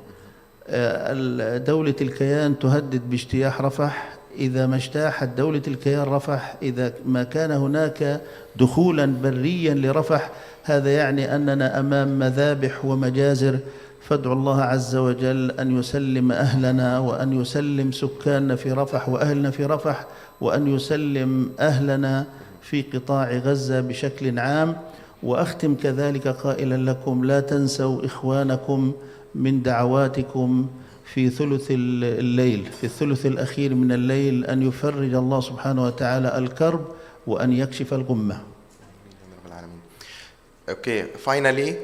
دولة الكيان تهدد باجتياح رفح. إذا ما اجتاحت دولة الكيان رفح، إذا ما كان هناك دخولا بريا لرفح، هذا يعني أننا أمام مذابح ومجازر. فادعوا الله عز وجل أن يسلم أهلنا، وأن يسلم سكاننا في رفح وأهلنا في رفح، وأن يسلم أهلنا في قطاع غزة بشكل عام. وأختم كذلك قائلا لكم: لا تنسوا إخوانكم من دعواتكم في ثلث الليل، في الثلث الأخير من الليل، أن يفرج الله سبحانه وتعالى الكرب وأن يكشف الغمة. Okay, finally,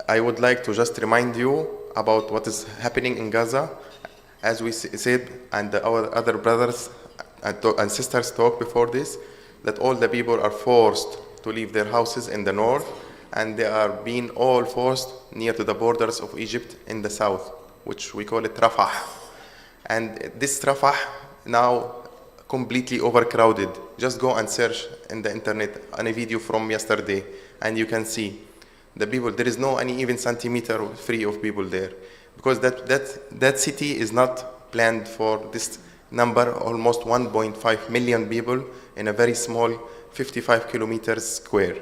I would like to just remind you about what is happening in Gaza. As we said, and our other brothers and sisters talked before this, that all the people are forced to leave their houses in the north, and they are being all forced near to the borders of Egypt in the south. which we call it Rafah. And this Rafah now completely overcrowded. Just go and search in the internet on a video from yesterday, and you can see the people. There is no any even centimeter free of people there, because that city is not planned for this number, almost 1.5 million people in a very small 55 kilometers square.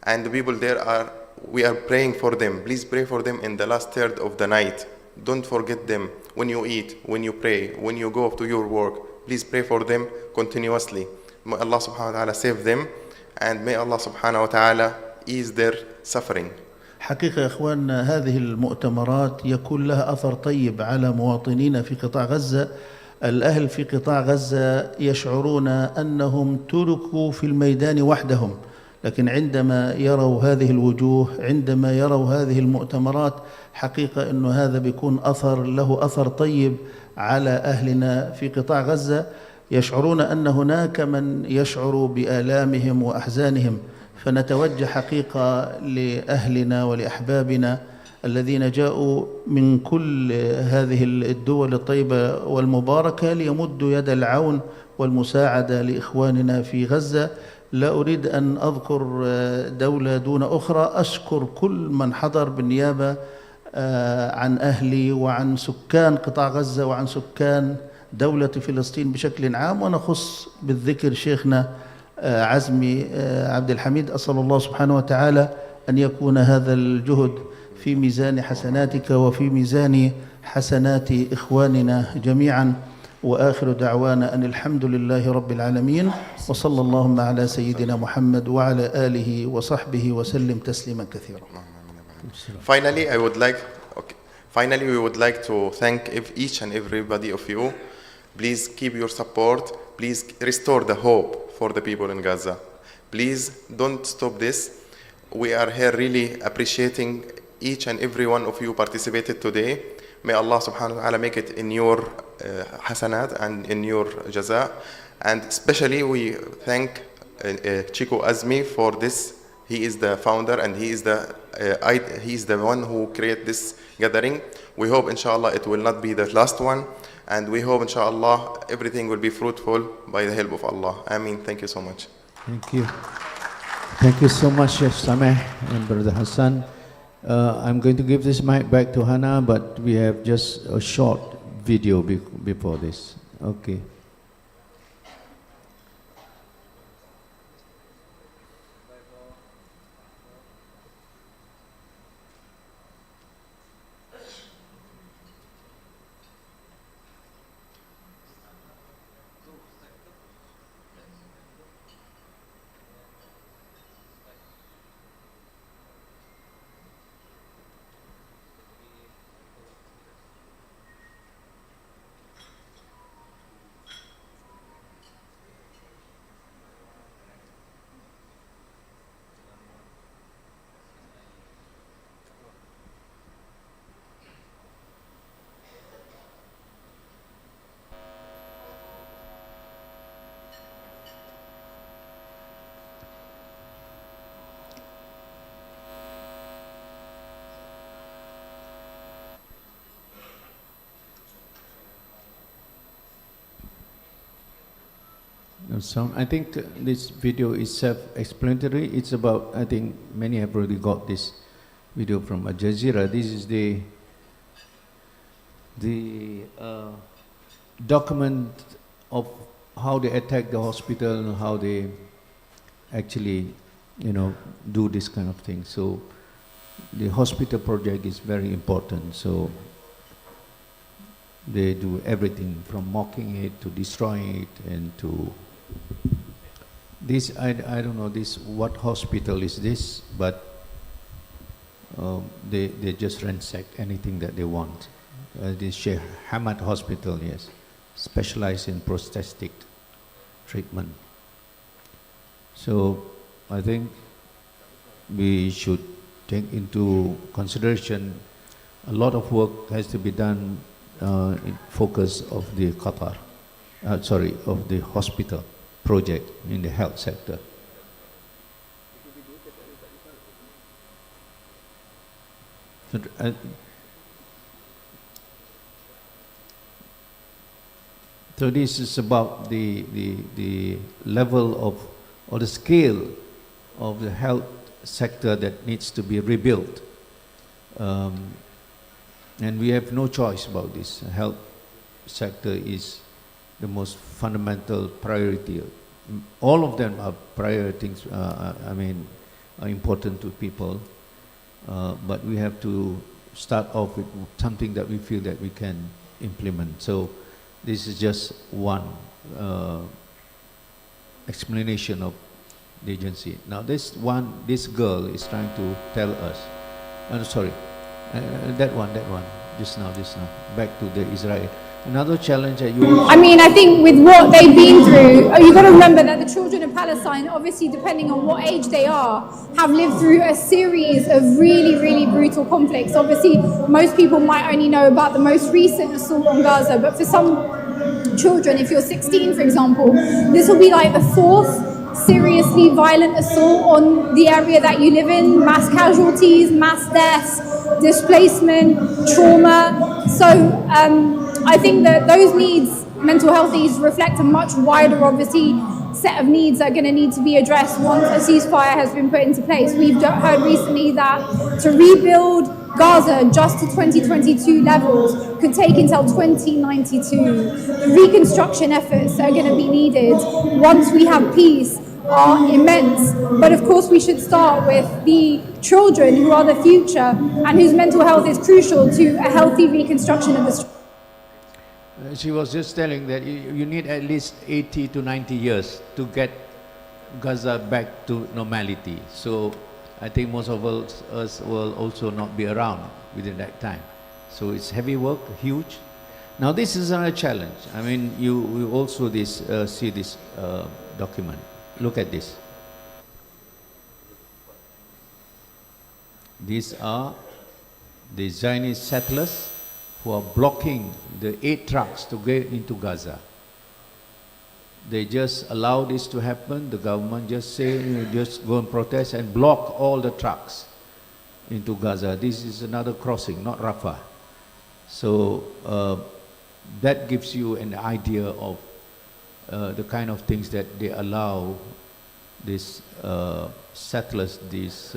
And the people there we are praying for them. Please pray for them in the last third of the night. Don't forget them when you eat, when you pray, when you go to your work. Please pray for them continuously. May Allah subhanahu wa ta'ala save them, and may Allah subhanahu wa ta'ala ease their suffering. حقيقة يا إخواننا هذه المؤتمرات يكون لها أثر طيب على مواطنينا في قطاع غزة. الأهل في قطاع غزة يشعرون أنهم تركوا في الميدان وحدهم، لكن عندما يروا هذه الوجوه، عندما يروا هذه المؤتمرات، حقيقة أنه هذا بيكون له أثر طيب على أهلنا في قطاع غزة. يشعرون أن هناك من يشعر بآلامهم وأحزانهم. فنتوجه حقيقة لأهلنا ولأحبابنا الذين جاءوا من كل هذه الدول الطيبة والمباركة ليمدوا يد العون والمساعدة لإخواننا في غزة. لا أريد أن أذكر دولة دون أخرى. أشكر كل من حضر بالنيابة عن أهلي وعن سكان قطاع غزة وعن سكان دولة فلسطين بشكل عام، ونخص بالذكر شيخنا عزمي عبد الحميد. أسأل الله سبحانه وتعالى أن يكون هذا الجهد في ميزان حسناتك وفي ميزان حسنات إخواننا جميعا. وآخر دعوانا أن الحمد لله رب العالمين، وصلى اللهم على سيدنا محمد وعلى آله وصحبه وسلم تسليما كثيرا. Finally, we would like to thank each and everybody of you. Please keep your support. Please restore the hope for the people in Gaza. Please don't stop this. We are here really appreciating each and every one of you participated today. May Allah subhanahu wa ta'ala make it in your hasanat and in your jaza. And especially we thank Chico Azmi for this. He is the founder and he is the one who created this gathering. We hope inshallah it will not be the last one. And we hope inshallah everything will be fruitful by the help of Allah. Ameen. Thank you so much. Thank you. Thank you so much, Chef Sameh and Brother Hassan. I'm going to give this mic back to Hannah, but we have just a short video before this. Okay. I think this video is self-explanatory. It's about, I think many have already got this video from Al Jazeera. This is the document of how they attack the hospital, how they actually, do this kind of thing. So the hospital project is very important. So they do everything from mocking it to destroying it and to this. I don't know this what hospital is this, but they just ransack anything that they want. This Sheikh Hamad Hospital, yes, specialized in prosthetic treatment. So I think we should take into consideration a lot of work has to be done in focus of the Qatar, of the hospital project in the health sector. So, So this is about the level of, or the scale of the health sector that needs to be rebuilt. And we have no choice about this. Health sector is the most fundamental priority. All of them are priorities, are important to people. But we have to start off with something that we feel that we can implement. So this is just one explanation of the agency. Now this girl is trying to tell us, that one, just now, back to the Israel. Another challenge that you also, I mean, I think with what they've been through, you've got to remember that the children of Palestine, obviously depending on what age they are, have lived through a series of really, really brutal conflicts. Obviously, most people might only know about the most recent assault on Gaza, but for some children, if you're 16, for example, this will be like the fourth seriously violent assault on the area that you live in, mass casualties, mass deaths, displacement, trauma. So I think that those needs, mental health needs, reflect a much wider, obviously, set of needs that are going to need to be addressed once a ceasefire has been put into place. We've heard recently that to rebuild Gaza just to 2022 levels could take until 2092. The reconstruction efforts that are going to be needed once we have peace are immense. But of course we should start with the children who are the future and whose mental health is crucial to a healthy reconstruction of the street. she was just telling that you need at least 80 to 90 years to get Gaza back to normality. So I think most of us will also not be around within that time. So it's heavy work, huge. Now this is another challenge. I mean, you also see this document. Look at this. These are the Zionist settlers who are blocking the 8 trucks to get into Gaza. They just allow this to happen. The government just say, just go and protest and block all the trucks into Gaza. This is another crossing, not Rafah. So that gives you an idea of the kind of things that they allow these settlers, these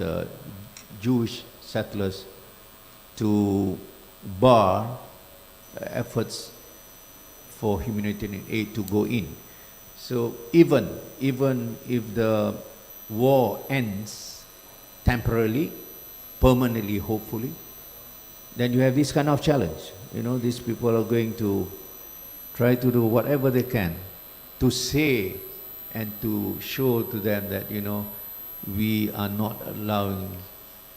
Jewish settlers, to bar efforts for humanitarian aid to go in. So even if the war ends temporarily, permanently, hopefully, then you have this kind of challenge. You know, these people are going to try to do whatever they can to say and to show to them that, you know, we are not allowing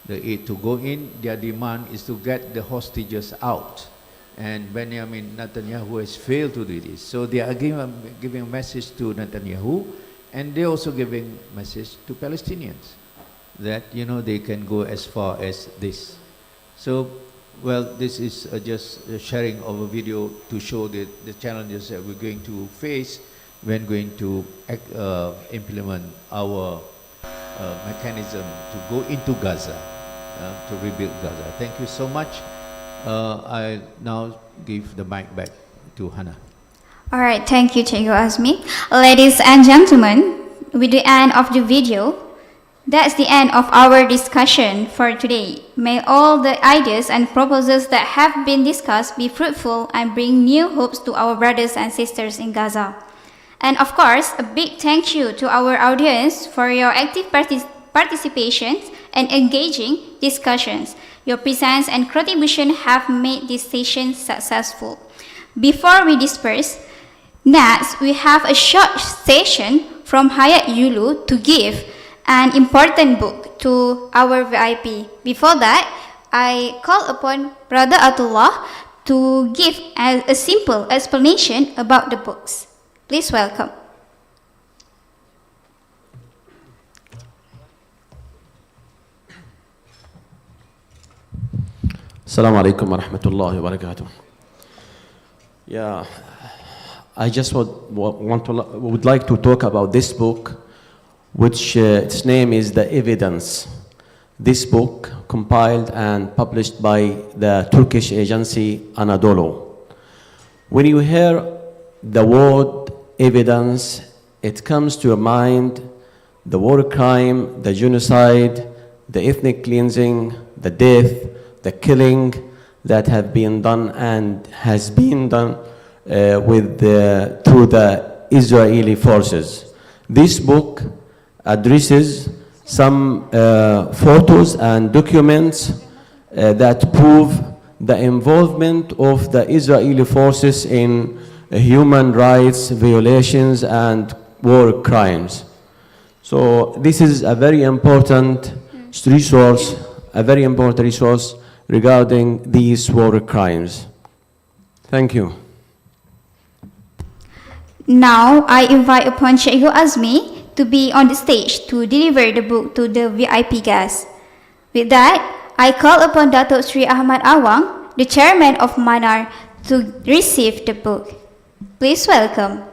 the aid to go in. Their demand is to get the hostages out. And Benjamin Netanyahu has failed to do this. So they are giving a message to Netanyahu, and they're also giving a message to Palestinians that, you know, they can go as far as this. So, well, this is just a sharing of a video to show the challenges that we're going to face when going to implement our mechanism to go into Gaza, to rebuild Gaza. Thank you so much. I now give the mic back to Hannah. All right, thank you, Cikgu Azmi. Ladies and gentlemen, with the end of the video, that's the end of our discussion for today. May all the ideas and proposals that have been discussed be fruitful and bring new hopes to our brothers and sisters in Gaza. And of course, a big thank you to our audience for your active participation and engaging discussions. Your presence and contribution have made this session successful. Before we disperse, next we have a short session from Hayat Yulu to give an important book to our VIP. Before that, I call upon Brother Atullah to give a simple explanation about the books. Please welcome. Assalamu alaikum wa rahmatullahi wa barakatuh. Yeah, I just would like to talk about this book, which its name is The Evidence. This book, compiled and published by the Turkish agency Anadolu. When you hear the word evidence, it comes to your mind the war crime, the genocide, the ethnic cleansing, the death, the killing that have been done and has been done through the Israeli forces. This book addresses some photos and documents that prove the involvement of the Israeli forces in human rights violations and war crimes. So this is a very important resource, regarding these war crimes. Thank you. Now, I invite upon Sheikh Azmi to be on the stage to deliver the book to the VIP guests. With that, I call upon Datuk Sri Ahmad Awang, the chairman of Manar, to receive the book. Please welcome.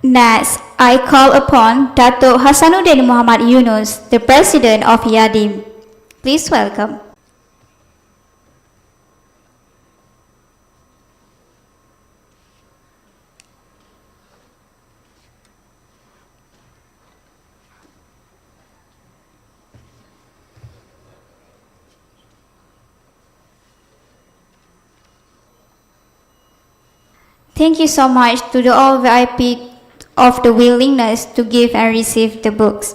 Next, I call upon Dato' Hasanuddin Muhammad Yunus, the President of Yadim. Please welcome. Thank you so much to the all VIP of the willingness to give and receive the books.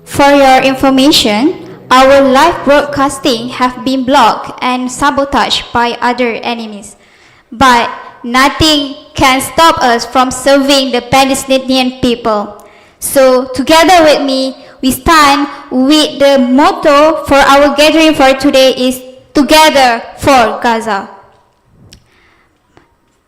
For your information, our live broadcasting have been blocked and sabotaged by other enemies. But nothing can stop us from serving the Palestinian people. So together with me, we stand with the motto for our gathering for today is Together for Gaza.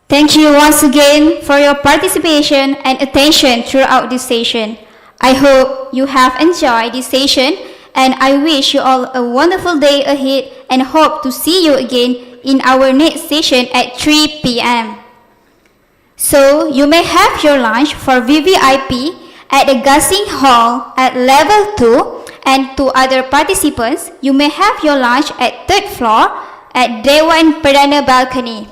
Thank you once again for your participation and attention throughout this session. I hope you have enjoyed this session and I wish you all a wonderful day ahead and hope to see you again in our next session at 3 p.m. So you may have your lunch for VVIP at the Gassing Hall at level 2, and to other participants, you may have your lunch at 3rd floor at Dewan Perdana Balcony.